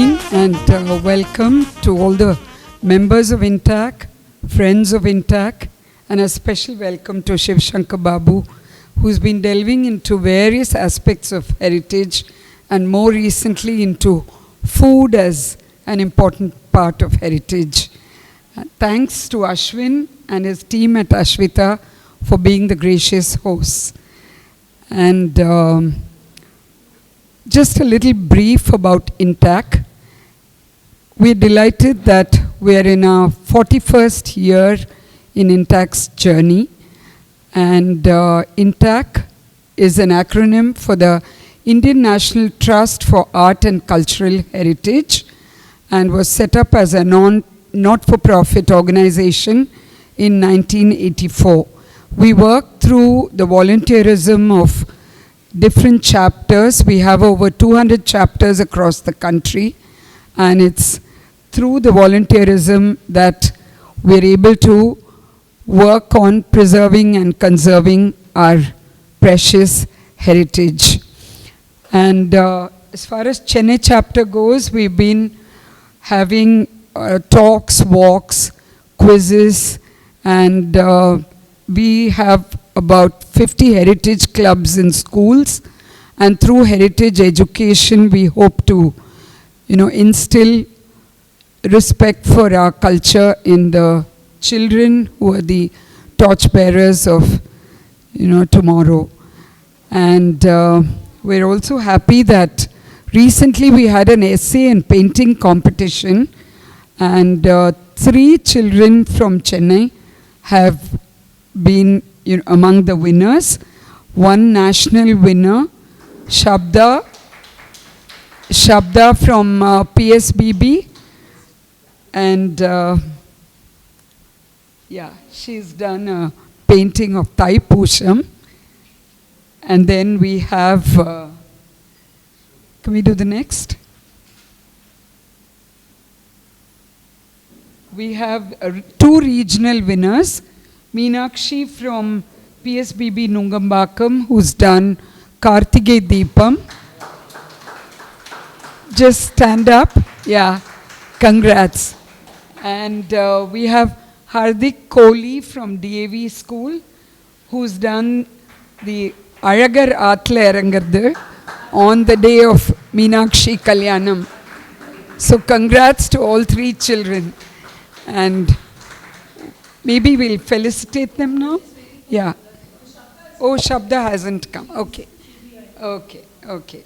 evening and welcome to all the members of INTAC, friends of INTAC, and a special welcome to Sivasankar Babu, who's been delving into various aspects of heritage and more recently into food as an important part of heritage. Thanks to Ashwin and his team at Ashvita for being the gracious hosts. And just a little brief about INTAC. We're delighted that we're in our 41st year in INTAC's journey. And INTAC is an acronym for the Indian National Trust for Art and Cultural Heritage and was set up as a not-for-profit organization in 1984. We work through the volunteerism of different chapters. We have over 200 chapters across the country, and it's through the volunteerism that we're able to work on preserving and conserving our precious heritage. And as far as Chennai chapter goes, we've been having talks, walks, quizzes, and we have about 50 heritage clubs in schools, and through heritage education we hope to instill respect for our culture in the children who are the torchbearers of tomorrow. And we're also happy that recently we had an essay and painting competition, and 3 children from Chennai have been among the winners. One national winner, Shabda from PSBB, and she's done a painting of Thai Pusham. And then we have, can we do the next? We have 2 regional winners. Meenakshi from PSBB Nungambakam, who's done Kartige Deepam. Just stand up. Yeah, congrats. And we have Hardik Kohli from DAV School, who's done the Aragar Atle Arangardu on the day of Meenakshi Kalyanam. So congrats to all 3 children. And maybe we'll felicitate them now? Yeah. Oh, Shabda hasn't come. Okay. Okay.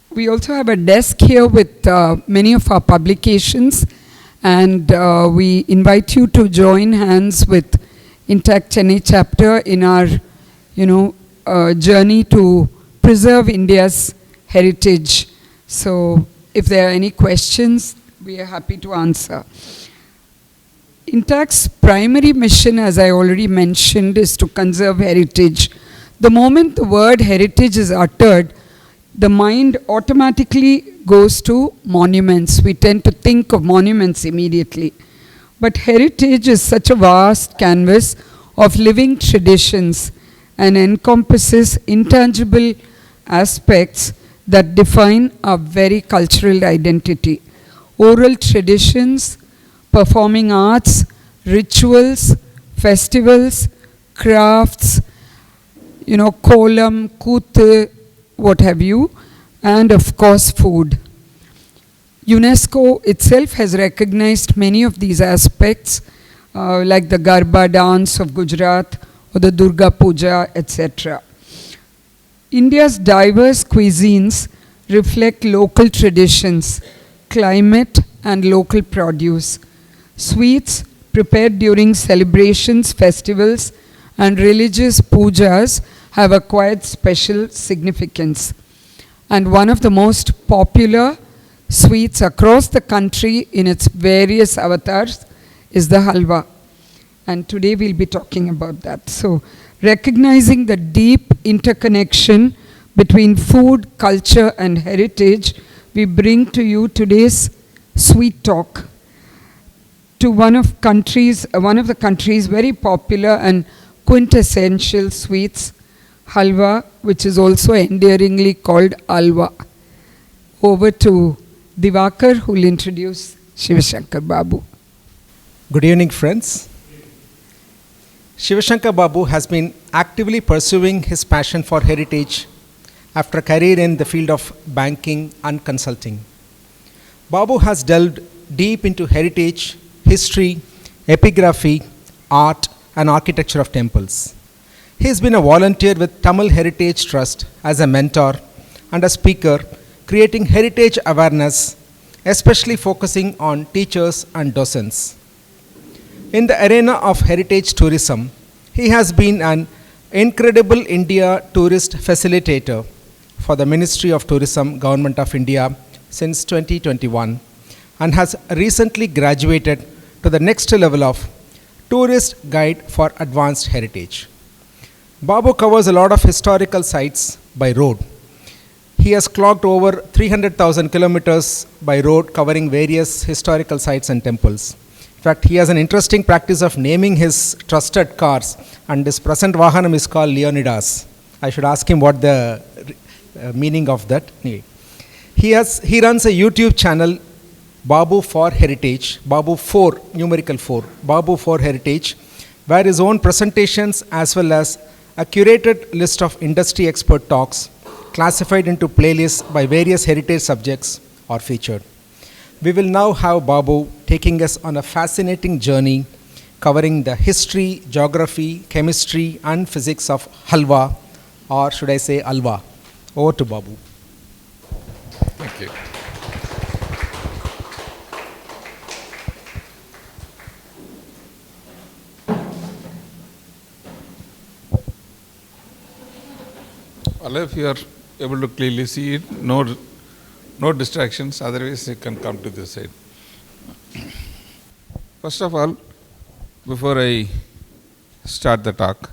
We also have a desk here with many of our publications, and we invite you to join hands with INTAC Chennai chapter in our, journey to preserve India's heritage. So if there are any questions, we are happy to answer. INTAC's primary mission, as I already mentioned, is to conserve heritage. The moment the word heritage is uttered, the mind automatically goes to monuments. We tend to think of monuments immediately. But heritage is such a vast canvas of living traditions and encompasses intangible aspects that define our very cultural identity. Oral traditions, performing arts, rituals, festivals, crafts, kolam, kuthu, what have you, and of course food. UNESCO itself has recognized many of these aspects, like the Garba dance of Gujarat or the Durga Puja, etc. India's diverse cuisines reflect local traditions, climate, and local produce. Sweets prepared during celebrations, festivals, and religious pujas have acquired special significance. And one of the most popular sweets across the country in its various avatars is the halwa. And today we'll be talking about that. So, recognizing the deep interconnection between food, culture, and heritage, we bring to you today's sweet talk to one of the country's very popular and quintessential sweets, halwa, which is also endearingly called ALWA. Over to Divakar, who will introduce Sivasankar Babu. Good evening, friends. Sivasankar Babu has been actively pursuing his passion for heritage after a career in the field of banking and consulting. Babu has delved deep into heritage, history, epigraphy, art, and architecture of temples. He has been a volunteer with Tamil Heritage Trust as a mentor and a speaker, creating heritage awareness, especially focusing on teachers and docents. In the arena of heritage tourism, he has been an incredible India tourist facilitator for the Ministry of Tourism, Government of India since 2021, and has recently graduated to the next level of Tourist Guide for Advanced Heritage. Babu covers a lot of historical sites by road. He has clocked over 300,000 kilometers by road covering various historical sites and temples. In fact, he has an interesting practice of naming his trusted cars, and his present Vahanam is called Leonidas. I should ask him what the meaning of that. Anyway, he runs a YouTube channel, Babu for Heritage, Babu 4, numerical 4, Babu for Heritage, where his own presentations as well as a curated list of industry expert talks classified into playlists by various heritage subjects are featured. We will now have Babu taking us on a fascinating journey covering the history, geography, chemistry, and physics of halwa, or should I say alwa. Over to Babu. Thank you. Well, if you are able to clearly see it, no distractions, otherwise you can come to this side. First of all, before I start the talk,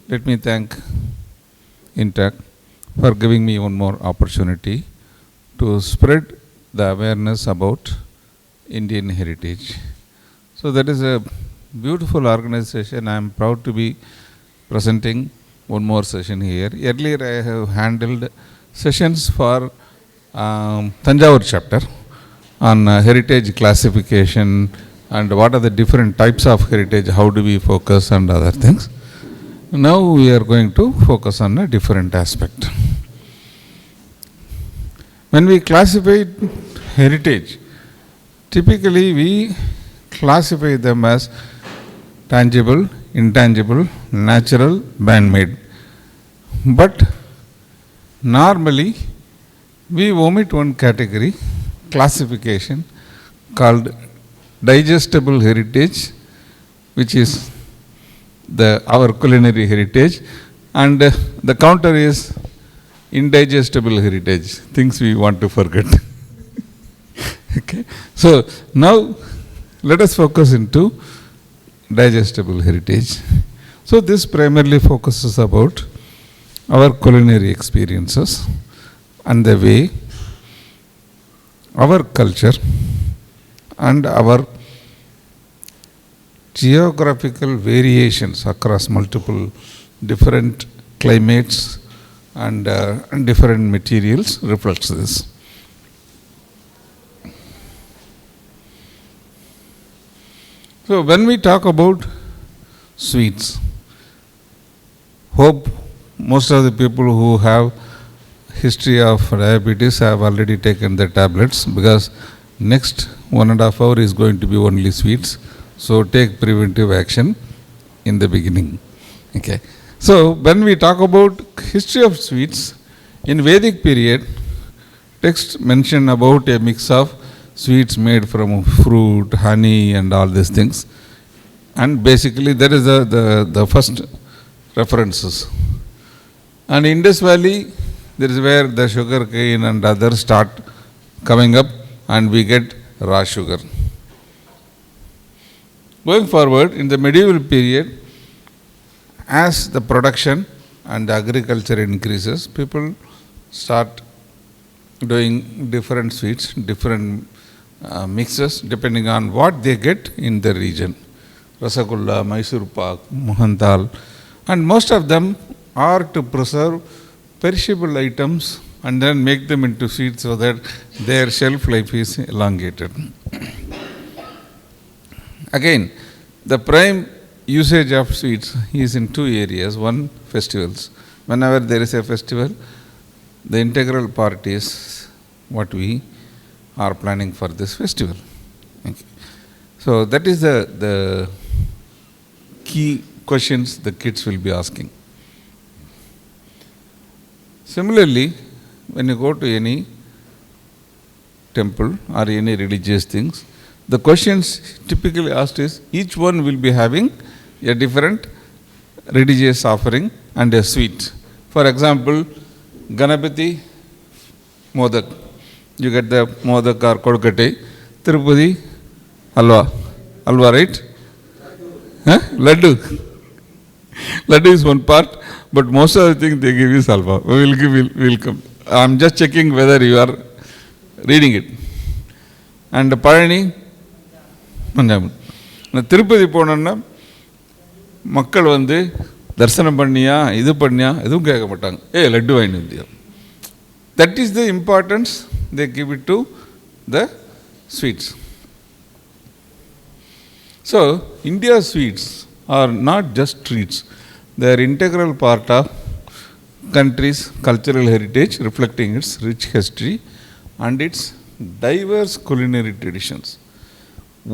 let me thank Intac for giving me one more opportunity to spread the awareness about Indian heritage. So that is a beautiful organization. I am proud to be presenting one more session here. Earlier I have handled sessions for Tanjavur chapter on heritage classification and what are the different types of heritage, how do we focus and other things. Now we are going to focus on a different aspect. When we classify heritage, typically we classify them as tangible, intangible, natural, man-made. But normally we omit one category, classification, called digestible heritage, which is our culinary heritage, and the counter is indigestible heritage, things we want to forget. Okay. So now let us focus into digestible heritage. So this primarily focuses about our culinary experiences and the way our culture and our geographical variations across multiple different climates and different materials reflects this. So when we talk about sweets, hope most of the people who have history of diabetes have already taken the tablets, because next 1.5 hours is going to be only sweets. So take preventive action in the beginning. Okay. So when we talk about history of sweets, in Vedic period, text mention about a mix of sweets made from fruit, honey and all these things. And basically that is the first references. And Indus Valley, there is where the sugar cane and others start coming up and we get raw sugar. Going forward, in the medieval period, as the production and the agriculture increases, people start doing different sweets, different mixes depending on what they get in the region. Rasagulla, Mysore Pak, Mohantal, and most of them are to preserve perishable items and then make them into sweets so that their shelf life is elongated. Again, the prime usage of sweets is in two areas. One, festivals. Whenever there is a festival, the integral part is what we are planning for this festival. Okay. So that is the key questions the kids will be asking. Similarly, when you go to any temple or any religious things, the questions typically asked is, each one will be having a different religious offering and a sweet. For example, Ganapati, Modak. You get the Modak or Kodkate. Tirupati, Halwa. Halwa, right? Huh? Laddu. Laddu is one part, but most of the things they give is halwa. We'll come. I'm just checking whether you are reading it. And Parani, Panjam. Tirupati போனோன்னா மக்கள் வந்து தரிசனம் பண்ணியா இது பண்ணியா எதுவும் கேட்க மாட்டாங்க. லட்டு வாங்கிட்டு வந்தியா. That is the importance they give it to the sweets. So, India's sweets are not just treats. They are integral part of country's cultural heritage, reflecting its rich history and its diverse culinary traditions.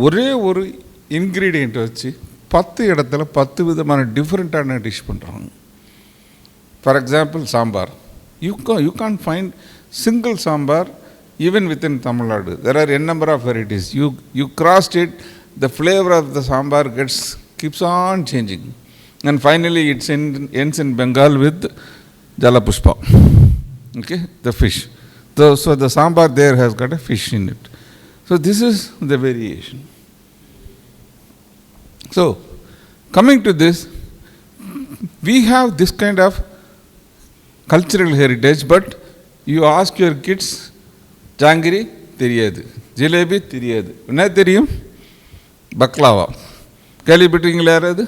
ஒரே ஒரு ingredient வச்சு 10 இடத்துல 10 விதமான டிஃப்ரெண்ட்டான dish பண்ணுறாங்க. For example sambar. You can't find single sambar even within Tamil Nadu. There are n number of varieties. You crossed it, the flavor of the sambar keeps on changing. And finally it ends in Bengal with Jalapushpa. Okay, the fish. So the sambar there has got a fish in it. So this is the variation. So coming to this, we have this kind of cultural heritage, but you ask your kids, jangiri theriyadu, jalebi theriyadu, enna theriyum? Baklava. Kelipittingala yaradu?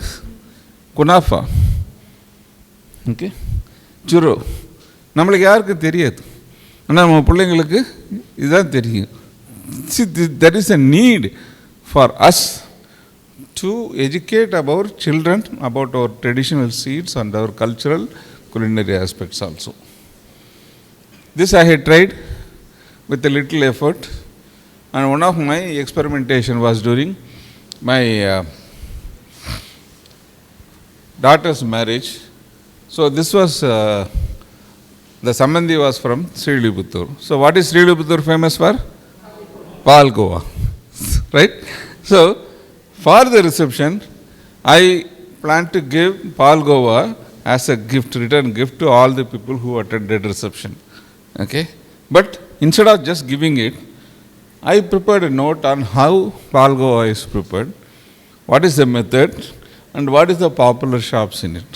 Kunafa. Okay, churro. நம்மளுக்கு யாருக்கு தெரியாது, ஆனால் நம்ம பிள்ளைங்களுக்கு இதுதான் தெரியும். See, there is a need for us to educate our children about our traditional seeds and our cultural culinary aspects also. This I had tried with a little effort, and one of my experimentation was during my daughter's marriage. So this was, the Sambandhi was from Srivilliputtur. So what is Srivilliputtur famous for? Palgova. Right? So for the reception, I plan to give Palgova as a gift, return gift to all the people who attended reception. Okay? But instead of just giving it, I prepared a note on how Palgova is prepared, what is the method, and what is the popular shops in it.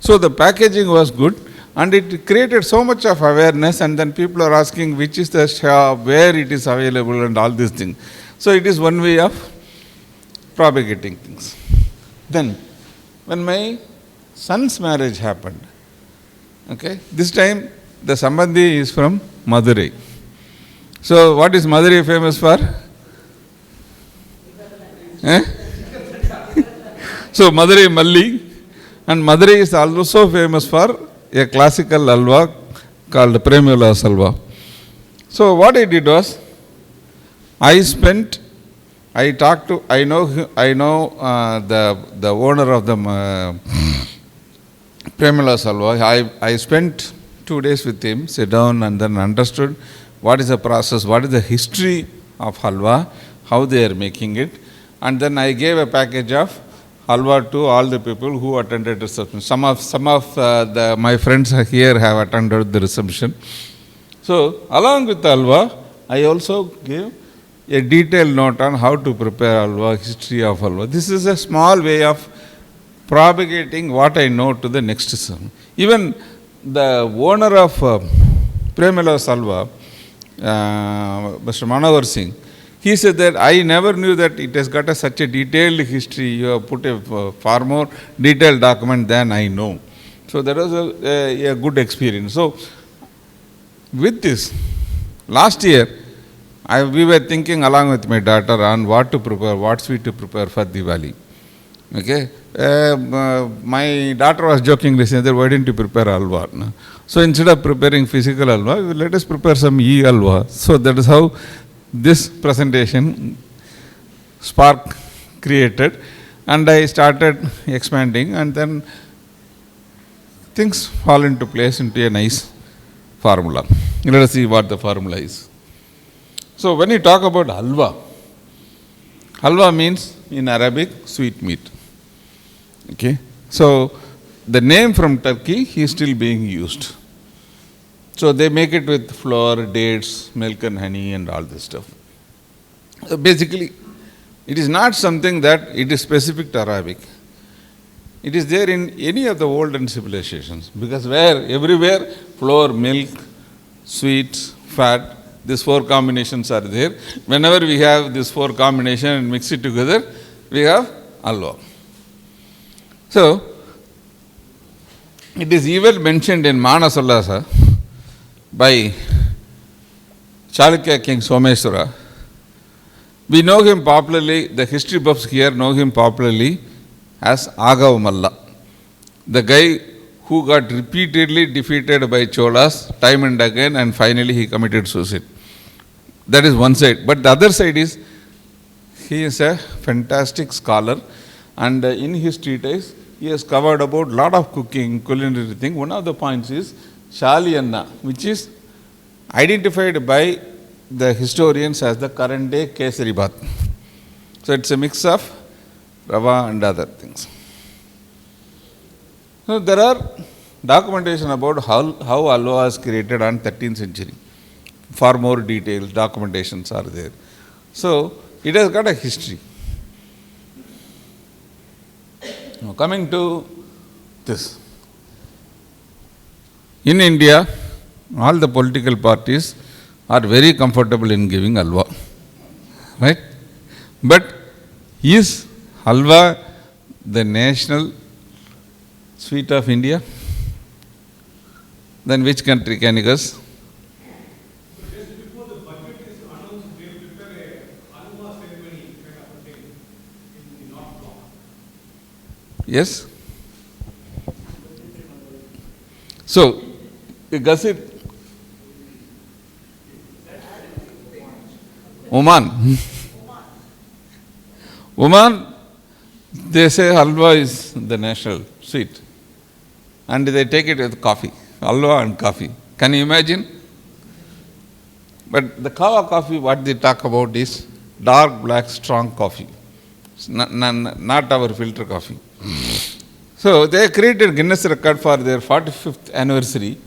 So the packaging was good, and it created so much of awareness, and then people are asking which is the shop, where it is available, and all these things. So it is one way of propagating things. Then, when my son's marriage happened, okay, this time the Sambandhi is from Madurai. So what is Madurai famous for? So Madurai Malli, and Madurai is also famous for a classical halwa called Premila's halwa. So what I did was, I know the owner of the Premila's halwa. I spent 2 days with him, sit down, and then understood what is the process, what is the history of halwa, how they are making it, and then I gave a package of halwa to all the people who attended reception. Some of my friends here have attended the reception. So along with the halwa, I also gave a detailed note on how to prepare halwa, history of halwa. This is a small way of propagating what I know to the next son. Even the owner of Premila's halwa, Mr. Manohar Singh, He said that I never knew that it has got such a detailed history. You have put a far more detailed document than I know. So that was a good experience. So with this, last year, we were thinking along with my daughter on what to prepare, what sweet to prepare for Diwali. Okay, my daughter was joking recently, why didn't you prepare halwa? No? So instead of preparing physical halwa, let us prepare some e-halwa. So that is how this presentation spark created, and I started expanding, and then things fall into place into a nice formula. Let us see what the formula is. So when you talk about halwa, halwa means in Arabic sweet meat. Okay, so the name from Turkey is still being used. So they make it with flour, dates, milk and honey and all this stuff. So basically, it is not something that it is specific to Arabic. It is there in any of the olden civilizations, because everywhere flour, milk, sweets, fat, these four combinations are there. Whenever we have these four combinations and mix it together, we have halwa. So, it is even mentioned in Manasallasa by Chalukya King Someshwara. We know him popularly, the history buffs here know him popularly as Agavamalla, the guy who got repeatedly defeated by Cholas time and again, and finally he committed suicide. That is one side. But the other side is, he is a fantastic scholar, and in his treatise, he has covered about lot of cooking, culinary thing. One of the points is Shaliyanna, which is identified by the historians as the current day Kesari Bath. So it's a mix of rava and other things. So there are documentation about how halwa was created on 13th century. Far more detailed documentations are there. So it has got a history. Now coming to this. In India, all the political parties are very comfortable in giving halwa. Right? But is halwa the national sweet of India? Then which country can you guess? Yes? So, you guess it. Oman. Oman, they say halwa is the national sweet. And they take it with coffee. Halwa and coffee. Can you imagine? But the kawa coffee, what they talk about is dark, black, strong coffee. Not our filter coffee. So they created Guinness record for their 45th anniversary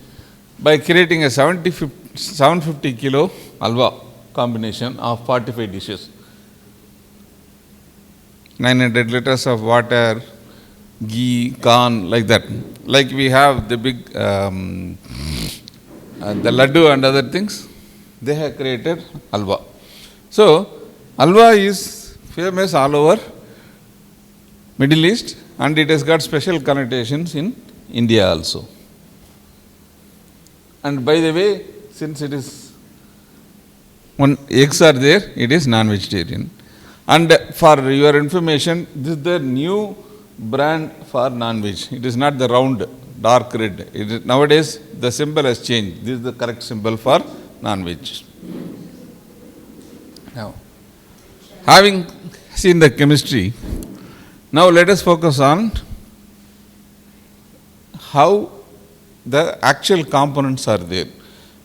by creating a 750 kilo halwa combination of 45 dishes. 900 liters of water, ghee, corn, like that. Like we have the big, the laddu and other things, they have created halwa. So, halwa is famous all over Middle East, and it has got special connotations in India also. And by the way, since it is, when eggs are there, it is non-vegetarian. And for your information, this is the new brand for non-veg. It is not the round, dark red. Nowadays, the symbol has changed. This is the correct symbol for non-veg. Now, having seen the chemistry, now let us focus on how the actual components are there.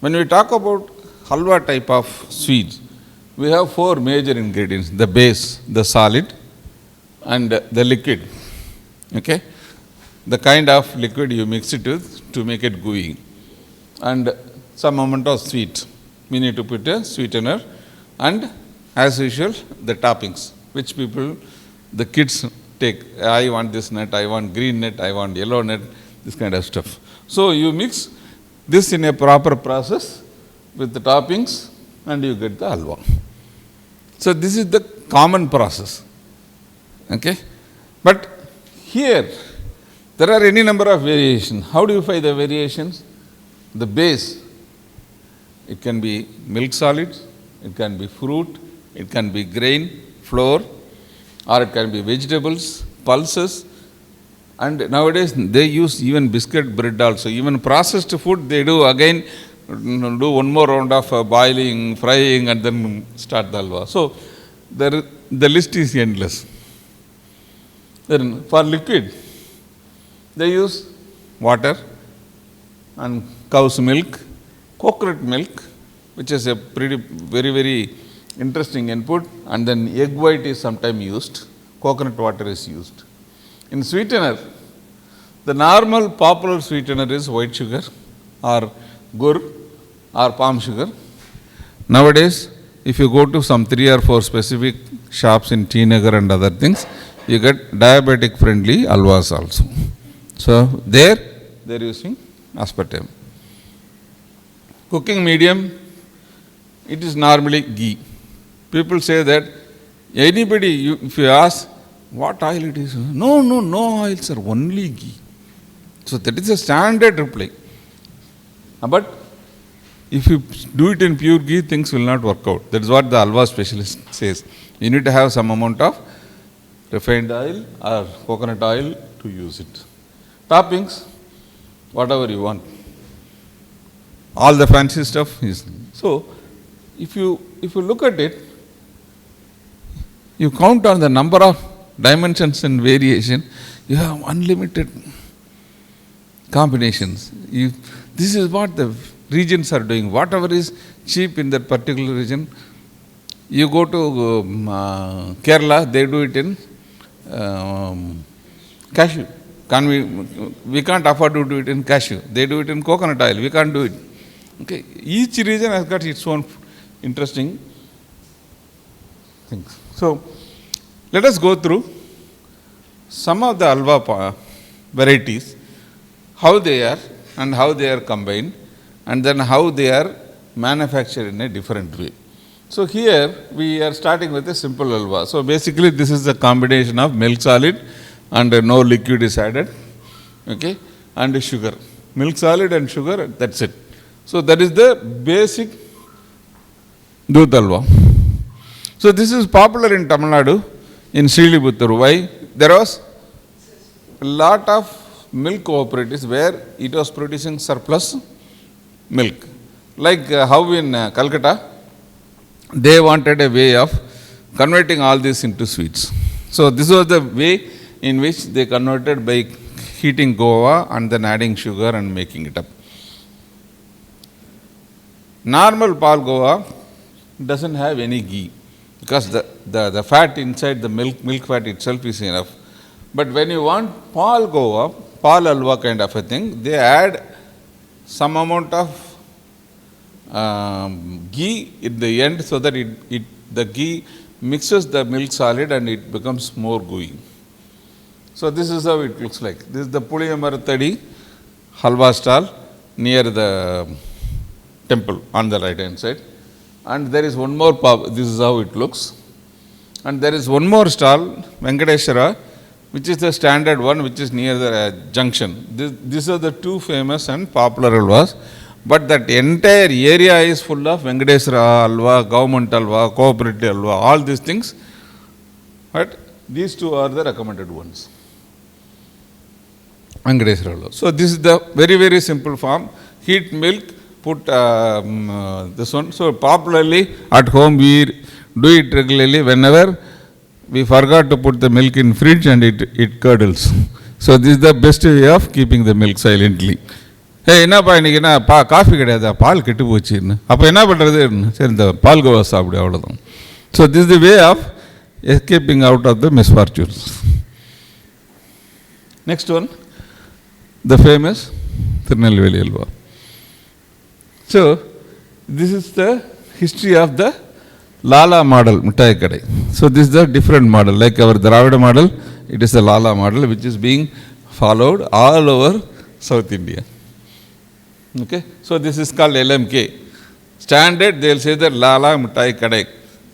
When we talk about halwa type of sweets, we have four major ingredients: the base, the solid, and the liquid. Okay? The kind of liquid you mix it with to make it gooey. And some amount of sweet. We need to put a sweetener, and as usual, the toppings, which people, the kids take. I want this nut, I want green nut, I want yellow nut, this kind of stuff. So you mix this in a proper process with the toppings and you get the halwa. So this is the common process. Okay? But here, there are any number of variations. How do you find the variations? The base, it can be milk solids, it can be fruit, it can be grain, flour, or it can be vegetables, pulses, and nowadays they use even biscuit bread also. Even processed food they do again, do one more round of boiling, frying, and then start the halwa. So the list is endless. Then for liquid, they use water and cow's milk, coconut milk, which is a very interesting input, and then egg white is sometimes used, coconut water is used. In sweetener, the normal popular sweetener is white sugar or gur or palm sugar. Nowadays, if you go to some 3 or 4 specific shops in T Nagar and other things, you get diabetic friendly halwas also. So there they are using aspartame. Cooking medium, it is normally ghee. People say that anybody, if you ask what oil it is, no oil sir, only ghee. So that is a standard reply. But if you do it in pure ghee, things will not work out. That is what the halwa specialist says. You need to have some amount of refined oil or coconut oil to use it. Toppings, whatever you want. All the fancy stuff is. So if you look at it, you count on the number of dimensions and variation, you have unlimited combinations. This is what the regions are doing. Whatever is cheap in that particular region, you go to Kerala, they do it in cashew. We can't afford to do it in cashew. They do it in coconut oil. We can't do it. Okay. Each region has got its own interesting things. So let us go through some of the halwa varieties, how they are and how they are combined, and then how they are manufactured in a different way. So here we are starting with a simple halwa. So basically this is the combination of milk solid and no liquid is added, okay, and sugar. Milk solid and sugar, that's it. So that is the basic Doodh halwa. So this is popular in Tamil Nadu, in Sriliputturu. Why? There was a lot of milk cooperatives where it was producing surplus milk. Like how in Calcutta, they wanted a way of converting all this into sweets. So this was the way in which they converted by heating guava and then adding sugar and making it up. Normal pal guava doesn't have any ghee because the fat inside the milk fat itself is enough. But when you want pal guava, pal halwa kind of a thing, they add some amount of ghee in the end so that the ghee mixes the milk solid and it becomes more gooey. So this is how it looks like. This is the Puliyamaratadi halwa stall near the temple on the right hand side. And there is one more pub, this is how it looks. And there is one more stall, Venkateshwara, which is the standard one, which is near the junction. These are the two famous and popular halwas. But that entire area is full of Venkateshwara halwa, government halwa, cooperative halwa, all these things. But these two are the recommended ones. Venkateshwara halwa. So this is the very simple form. Heat milk, put this one. So popularly at home we do it regularly whenever we forgot to put the milk in fridge and it curdles. So this is the best way of keeping the milk silently. Hey, என்னப்பா இன்னைக்கு என்ன coffee கிடையாதா, பால் கெட்டு போச்சுன்னு, அப்போ என்ன பண்ணுறது, சரி இந்த பால் கோவா சாப்பிடு, அவ்வளோதான். So this the way of escaping out of the misfortunes. Next one, the famous Tirunelveli halwa. So this is the history of the Lala model, மிட்டாய் கடை. So this is a different model. Like our Dravida model, it is the Lala model which is being followed all over South India. Okay, so this is called LMK. Standard, they will say that Lala Mittai Kadai.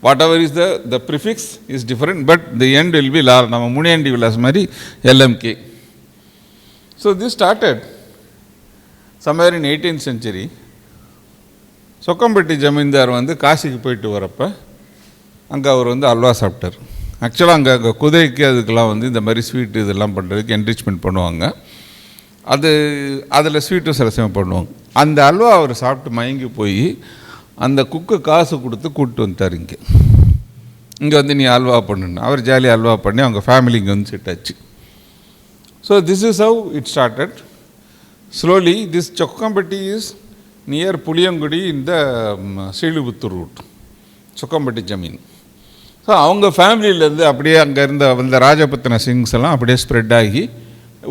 whatever is the prefix is different, but the end will be lal. Nama Muniyandi Vilas Mari LMK. So this started somewhere in 18th century. Chokkampatti ஜமீன்தார் வந்து காசிக்கு போயிட்டு வரப்போ அங்கே அவர் வந்து அல்வா சாப்பிட்டார். ஆக்சுவலாக அங்கே குதிரைக்கு அதுக்கெல்லாம் வந்து இந்த மாதிரி ஸ்வீட்டு இதெல்லாம் பண்ணுறதுக்கு என்ரிச்மெண்ட் பண்ணுவாங்க. அதில் ஸ்வீட்டும் சில சமயம் பண்ணுவாங்க. அந்த அல்வா அவர் சாப்பிட்டு மயங்கி போய் அந்த குக்கு காசு கொடுத்து கூப்பிட்டு வந்துட்டார் இங்கே வந்து நீ அல்வா பண்ணுன்னு. அவர் ஜாலியாக அல்வா பண்ணி அவங்க ஃபேமிலி இங்கே வந்து செட் ஆச்சு. So this is how it started. Slowly this Chokkampatti is near Puliyangudi இந்த ஸ்ரீலிபுத்தூர் ரூட், சொக்கம்பட்டி ஜமீன். ஸோ அவங்க ஃபேமிலியிலேருந்து அப்படியே அங்கே இருந்த வந்த ராஜபத்தின சிங்ஸ் எல்லாம் அப்படியே ஸ்ப்ரெட் ஆகி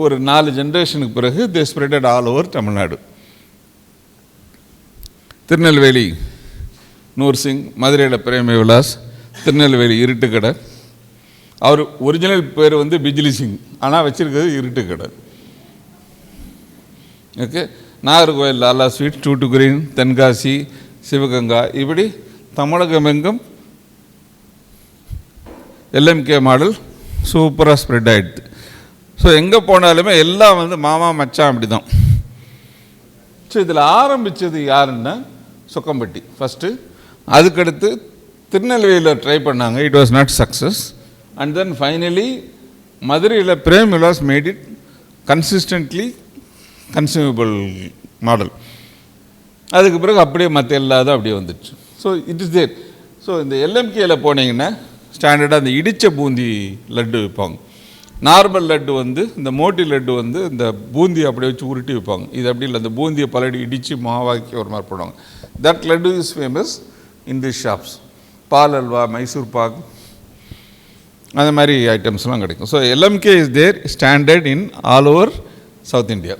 ஒரு 4 ஜென்ரேஷனுக்கு பிறகு தே ஸ்ப்ரெடட் ஆல் ஓவர் தமிழ்நாடு. திருநெல்வேலி நூர் சிங், மதுரையில் பிரேம விலாஸ், திருநெல்வேலி இருட்டுக்கடை. அவர் ஒரிஜினல் பேர் வந்து பிஜ்லி சிங், ஆனால் வச்சுருக்கிறது இருட்டுக்கடை. ஓகே, நாகர்கோவில் லாலா ஸ்வீட், டூட்டுகுரின், தென்காசி, சிவகங்கா, இப்படி தமிழகமெங்கும் எல்எம்கே மாடல் சூப்பராக ஸ்ப்ரெட் ஆகிடுது. ஸோ எங்கே போனாலுமே எல்லாம் வந்து மாமா மச்சான் அப்படி தான். ஸோ இதில் ஆரம்பித்தது யாருன்னா சொக்கம்பட்டி ஃபஸ்ட்டு. அதுக்கடுத்து திருநெல்வேலியில் ட்ரை பண்ணாங்க, it was not success. And then finally மதுரையில் Prem Vilas made it consistently consumable model. அதுக்கு பிறகு அப்படியே மற்ற எல்லாதும் அப்படியே வந்துடுச்சு. So it is there. So இந்த எல்எம்கேயில் போனீங்கன்னா ஸ்டாண்டர்டாக அந்த இடித்த பூந்தி லட்டு விற்பாங்க. நார்மல் லட்டு வந்து இந்த மோட்டி லட்டு வந்து இந்த பூந்தி அப்படியே வச்சு உருட்டி வைப்பாங்க. இது அப்படி இல்லை, அந்த பூந்தியை பலடி இடித்து மாவாக்கி ஒரு மாதிரி போடுவாங்க. That laddu is famous in the shops. பால் அல்வா, மைசூர் பாக், அந்த மாதிரி ஐட்டம்ஸ்லாம் கிடைக்கும். So LMK is there standard in all over south India.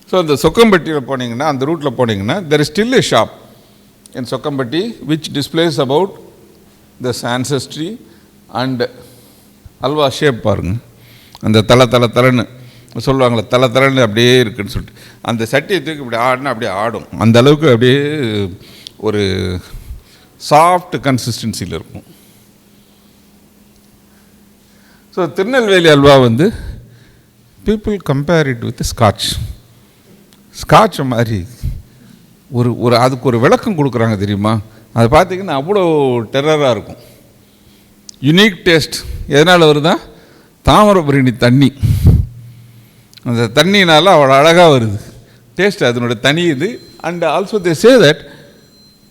So அந்த சொக்கம்பட்டியில் போனீங்கன்னா, அந்த ரூட்டில் போனீங்கன்னா, there is still a shop in Chokkampatti which displays about this ancestry and halwa shape பாருங்கள். அந்த தலைன்னு சொல்லுவாங்களே, தலைன்னு அப்படியே இருக்குன்னு சொல்லிட்டு அந்த சட்டியை தூக்கி இப்படி ஆடினா அப்படியே ஆடும். அந்த அளவுக்கு அப்படியே ஒரு சாஃப்ட் கன்சிஸ்டன்சியில் இருக்கும். ஸோ திருநெல்வேலி அல்வா வந்து people compare it with scotch மாதிரி ஒரு அதுக்கு ஒரு விளக்கம் கொடுக்குறாங்க தெரியுமா? அது பார்த்திங்கன்னா அவ்வளோ டெரராக இருக்கும். யுனிக் டேஸ்ட் எதனால் வருதா? தாமிரபரணி தண்ணி, அந்த தண்ணினால் அவ்வளோ அழகாக வருது டேஸ்ட், அதனுடைய தனி இது. And also they say that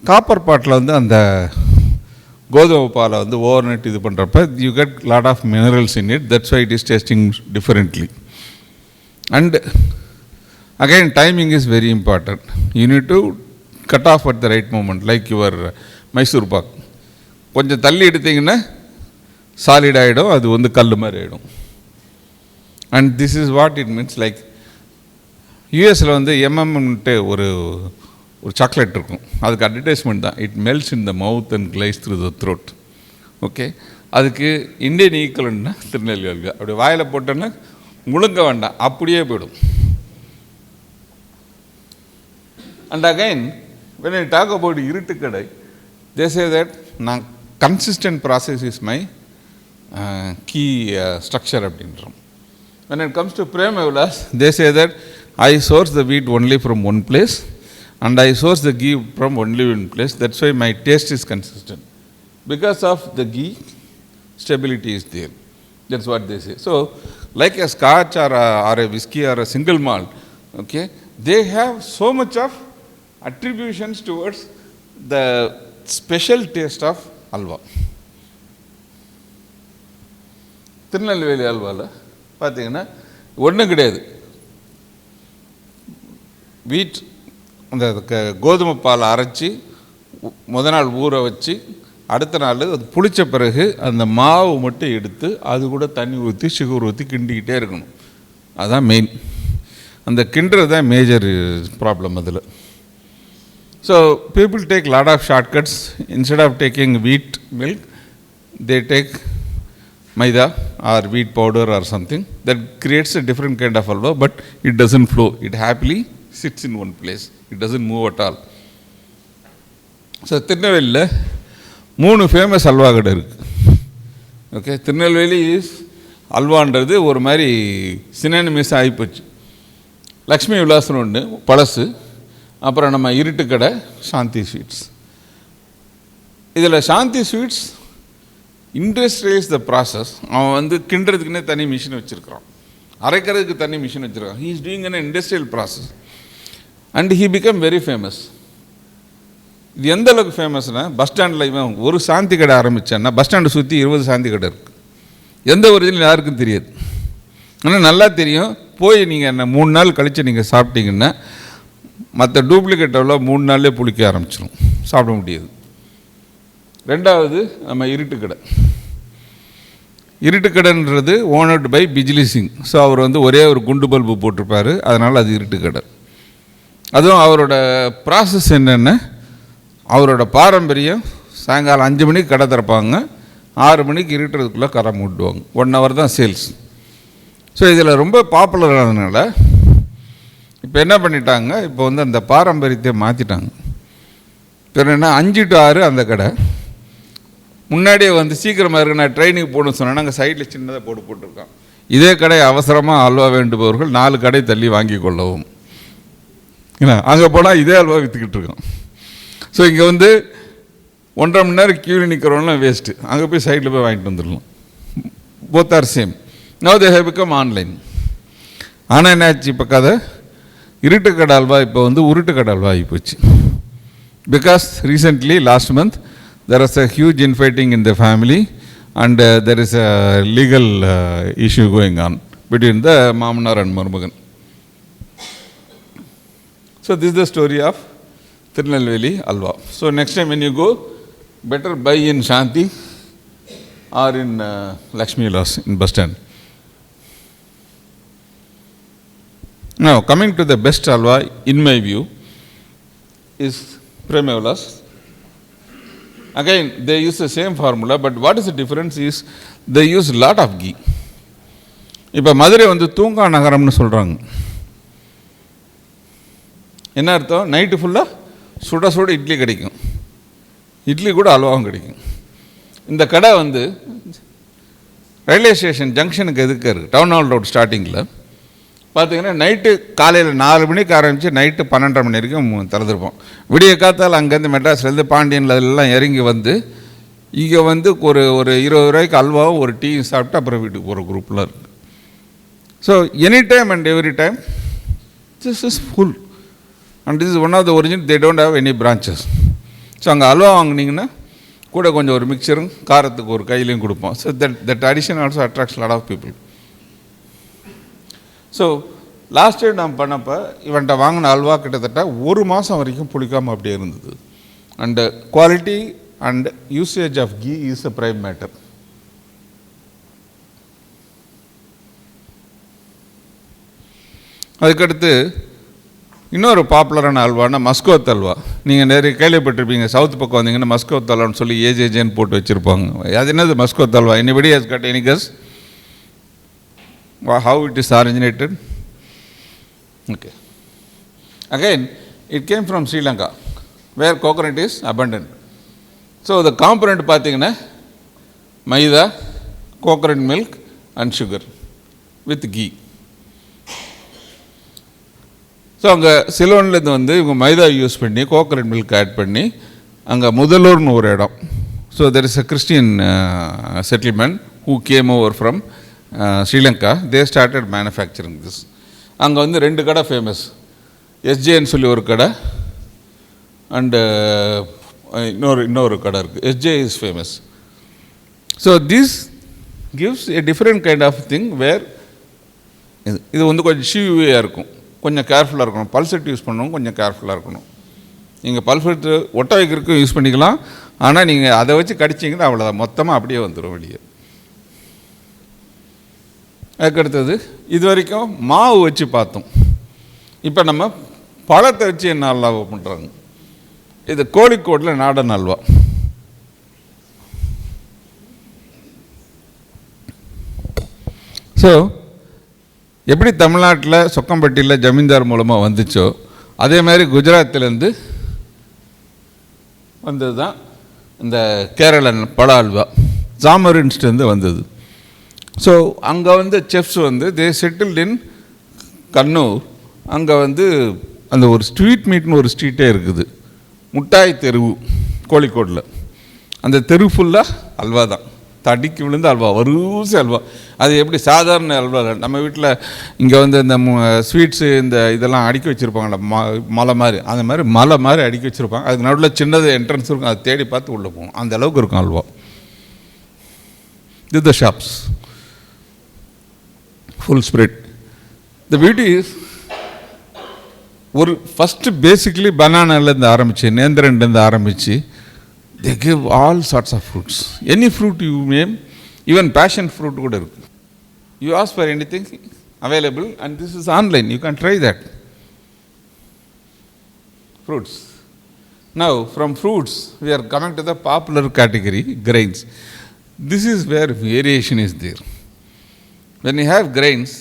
copper bottle வந்து அந்த கோதுமை பாலை வந்து ஓவர் நைட் இது பண்ணுறப்ப you get lot of minerals in it, that's why it is tasting differently. அண்ட் again timing is very important. You need to cut off at the right moment, like your Mysore pak. கொஞ்சம் தள்ளி எடுத்திங்கன்னா solid ஆகிடும், அது வந்து கல் மாதிரி ஆகிடும். And this is what it means. Like யூஎஸில் வந்து எம்எம்ன்ட்டு ஒரு சாக்லேட் இருக்கும், அதுக்கு அட்வர்டைஸ்மெண்ட் தான். It melts in the mouth and glides through the throat. Okay, அதுக்கு இந்தியன் ஈக்குவலன்னா திருநெல்வேலி. அப்படி வாயில் போட்டோன்னா முழுங்க வேண்டாம், அப்படியே போயிடும். And again, when I talk about Iruttukadai, they say that consistent process is my key structure அப்படின்றோம். When it comes to Prema Vilas, they say that I source the wheat only from one place and I source the ghee from only one place. That's why my taste is consistent. Because of the ghee, stability is there. That's what they say. So, like a scotch or a whiskey or a single malt, okay, they have so much of attributions towards the special taste of alwa. Tirunelveli அல்வாவில் பார்த்தீங்கன்னா ஒன்றும் கிடையாது. வீட் அந்த கோதுமை பாலை அரைச்சி முத நாள் ஊற வச்சு அடுத்த நாள் அது புளித்த பிறகு அந்த மாவு மட்டும் எடுத்து அது கூட தண்ணி ஊற்றி சுகர் ஊற்றி கிண்டிக்கிட்டே இருக்கணும். அதுதான் மெயின். அந்த கிண்டுறது தான் மேஜர் ப்ராப்ளம் அதில். So people take lot of shortcuts. Instead of taking wheat milk, they take maida or wheat powder or something. That creates a different kind of halwa, but it doesn't flow. It happily sits in one place. It doesn't move at all. So திருநெல்வேலியில் 3 famous halwa கடை இருக்குது. Okay, Tirunelveli is அல்வான்றது ஒரு மாதிரி synonymous ஆகிப்போச்சு. லக்ஷ்மி விலாசன் ஒன்று பழசு, அப்புறம் நம்ம இருட்டுக்கடை சாந்தி ஸ்வீட்ஸ். இதில் சாந்தி ஸ்வீட்ஸ் இண்டஸ்ட்ரியலைஸ் த ப்ராசஸ். அவன் வந்து கிண்டுறதுக்குன்னே தனி மிஷின் வச்சுருக்கிறான், அரைக்கிறதுக்கு தனி மிஷின் வச்சுருக்கான். He is doing an industrial process and he become very famous. இது எந்த அளவுக்கு ஃபேமஸ்னால், பஸ் ஸ்டாண்டில் இவன் ஒரு சாந்தி கடை ஆரம்பித்தான்னா பஸ் ஸ்டாண்டை சுற்றி 20 சாந்தி கடை இருக்குது. எந்த ஒரிஜினல் யாருக்கும் தெரியாது, ஆனால் நல்லா தெரியும். போய் நீங்கள் என்ன 3 நாள் கழித்து நீங்கள் சாப்பிட்டீங்கன்னா மற்ற டூப்ளிகேட் அவ்வளோ 3 நாள்லேயே புளிக்க ஆரம்பிச்சிடும், சாப்பிட முடியாது. ரெண்டாவது நம்ம இருட்டுக்கடை. இருட்டுக்கடைன்றது ஓனர்டு பை பிஜ்லி சிங். ஸோ அவர் வந்து ஒரே ஒரு குண்டு பல்பு போட்டிருப்பார், அதனால் அது இருட்டுக்கடை. அதுவும் அவரோட ப்ராசஸ் என்னென்ன, அவரோட பாரம்பரியம் சாயங்காலம் 5 மணிக்கு கடை திறப்பாங்க, 6 மணிக்கு இருட்டுறதுக்குள்ளே கடை மூட்டுவாங்க. 1 hour தான் சேல்ஸ். ஸோ இதில் ரொம்ப பாப்புலர் ஆனதுனால இப்போ என்ன பண்ணிட்டாங்க, இப்போ வந்து அந்த பாரம்பரியத்தை மாற்றிட்டாங்க. இப்போ என்னென்னா 5 to 6 அந்த கடை. முன்னாடியே வந்து சீக்கிரமாக இருக்கு, நான் ட்ரெயினுக்கு போகணும்னு சொன்னேன்னா அங்கே சைடில் சின்னதாக போட்டிருக்கான். இதே கடை அவசரமாக அல்வா வேண்டுபவர்கள் 4 கடை தள்ளி வாங்கி கொள்ளவும். ஏன்னா அங்கே போனால் இதே அல்வா விற்றுக்கிட்டு இருக்கோம். ஸோ இங்கே வந்து 1.5 மணி நேரம் க்யூவில் நிற்கிறோம்லாம் வேஸ்ட்டு, அங்கே போய் சைடில் போய் வாங்கிட்டு வந்துடலாம். Both are same. Now they have become online. ஆனால் என்னாச்சு, இப்போ கதை இருட்டுக்கடை அல்வா இப்போ வந்து உருட்டுக்கடை அல்வா ஆகி போச்சு. Because recently last month there was a huge infighting in the family and there is a legal issue going on between the Mamanar and Marumagan. So this is the story of Tirunelveli Alva. So next time when you go, better buy in Shanti or in Lakshmi Vilas in bus stand. Now coming to the best alva in my view is Prema Vilas. Again, they use the same formula, but what is the difference is they use lot of ghee. இப்போ மதுரை வந்து தூங்கா நகரம்னு சொல்கிறாங்க. என்ன அர்த்தம், night ஃபுல்லாக சுட சுட இட்லி கிடைக்கும், இட்லி கூட அல்வாவும் கிடைக்கும். இந்த கடை வந்து ரயில்வே ஸ்டேஷன் ஜங்ஷனுக்கு எதுக்கு இருக்குது, டவுன் ஹால் ரோட் ஸ்டார்டிங்கில் பார்த்தீங்கன்னா நைட்டு காலையில் 4 மணிக்கு ஆரம்பித்து நைட்டு 12:30 மணி வரைக்கும் திறந்துருப்போம். விடிய காத்தால் அங்கேருந்து மெட்ராஸ்லேருந்து பாண்டியனில் அதெல்லாம் இறங்கி வந்து இங்கே வந்து ஒரு 20 ரூபாய்க்கு அல்வாவும் ஒரு டீயும் சாப்பிட்டு அப்புறம் வீட்டுக்கு போகிற குரூப்பில் இருக்குது. So any time and every time this is full and this is one of the original. They don't have any branches. So அங்கே அல்வா வாங்கினீங்கன்னா கூட கொஞ்சம் ஒரு மிக்சரும் காரத்துக்கு ஒரு கையிலையும் கொடுப்போம். So that addition also attracts lot of people. So last year நான் பண்ணப்போ இவன்கிட்ட வாங்கின அல்வா கிட்டத்தட்ட 1 மாதம் வரைக்கும் புளிக்காமல் அப்படியே இருந்தது. And quality and usage of ghee is a prime matter. அதுக்கடுத்து இன்னொரு பாப்புலரான அல்வானா மஸ்கோத் அல்வா. நீங்கள் நிறைய கேள்விப்பட்டிருப்பீங்க, சவுத் பக்கம் வந்தீங்கன்னா மஸ்கோத் அல்வான்னு சொல்லி ஏஜேஜேன்னு போட்டு வச்சுருப்பாங்க. அது என்னது muscoth halwa? Anybody has got any guess how it is originated? Okay. Again, it came from Sri Lanka, where coconut is abundant. So the component பார்த்தீங்கன்னா மைதா, coconut milk and sugar with ghee. So அங்கே சிலோன்லேருந்து வந்து இவங்க மைதா யூஸ் பண்ணி coconut milk add பண்ணி அங்கே முதலூர்னு ஒரு இடம். So there is a Christian settlement who came over from Sri Lanka. They started manufacturing this. அங்கே வந்து 2 கடை ஃபேமஸ், எஸ்ஜேன்னு சொல்லி ஒரு கடை அண்டு இன்னொரு கடை இருக்குது. SJ is famous. So this gives a different kind of thing where இது வந்து கொஞ்சம் சிவியாக இருக்கும், கொஞ்சம் கேர்ஃபுல்லாக இருக்கணும். பல்செட் யூஸ் பண்ணணும், கொஞ்சம் கேர்ஃபுல்லாக இருக்கணும். நீங்கள் பல்செட்டு ஒட்ட வைக்கிறதுக்கும் யூஸ் பண்ணிக்கலாம், ஆனால் நீங்கள் அதை வச்சு கடிச்சிங்கன்னா அவ்வளோதான், மொத்தமாக அப்படியே வந்துடும் வெளியே. அதுக்கடுத்தது இது வரைக்கும் மாவு வச்சு பார்த்தோம். இப்போ நம்ம பழத்தை வச்சு என்ன அல்வா பண்ணுறாங்க. இது கோழிக்கோட்டில் நாடன் அல்வா. ஸோ எப்படி தமிழ்நாட்டில் சொக்கம்பட்டியில் ஜமீன்தார் மூலமாக வந்துச்சோ அதே மாதிரி குஜராத்திலேருந்து வந்தது தான் இந்த கேரளன் பழ அல்வா, ஜாமரின்ஸ்லேருந்து வந்தது. ஸோ அங்கே வந்து செஃப்ஸ் வந்து தே செட்டில்ட் இன் கண்ணூர். அங்கே வந்து அந்த ஒரு ஸ்ட்ரீட் மீட்னு ஒரு ஸ்ட்ரீட்டே இருக்குது, முட்டாய் தெருவு கோழிக்கோடில். அந்த தெரு ஃபுல்லாக அல்வா தான், தடிக்கு விழுந்து அல்வா, வரிசை அல்வா. அது எப்படி சாதாரண அல்வா இல்லை, நம்ம வீட்டில் இங்கே வந்து இந்த ஸ்வீட்ஸு இந்த இதெல்லாம் அடுக்கி வச்சுருப்பாங்கள்ல, மலை மாதிரி, அந்த மாதிரி மலை மாதிரி அடுக்கி வச்சுருப்பாங்க. அதுக்கு நடுவில் சின்னது என்ட்ரன்ஸ் இருக்கும், அதை தேடி பார்த்து உள்ளே போகும், அந்த அளவுக்கு இருக்கும் அல்வா. இது த shops full spread. The beauty is, ஒரு ஃபஸ்ட்டு பேசிக்கலி பனானாலேருந்து ஆரம்பித்து, நேந்திரன்லேருந்து ஆரம்பித்து, they give all sorts of fruits. Any fruit you name, even passion fruit கூட இருக்கு. You ask for anything available, and this is online, you can try that. Fruits. Now from fruits we are coming to the popular category, grains. This is where variation is there. When you have grains,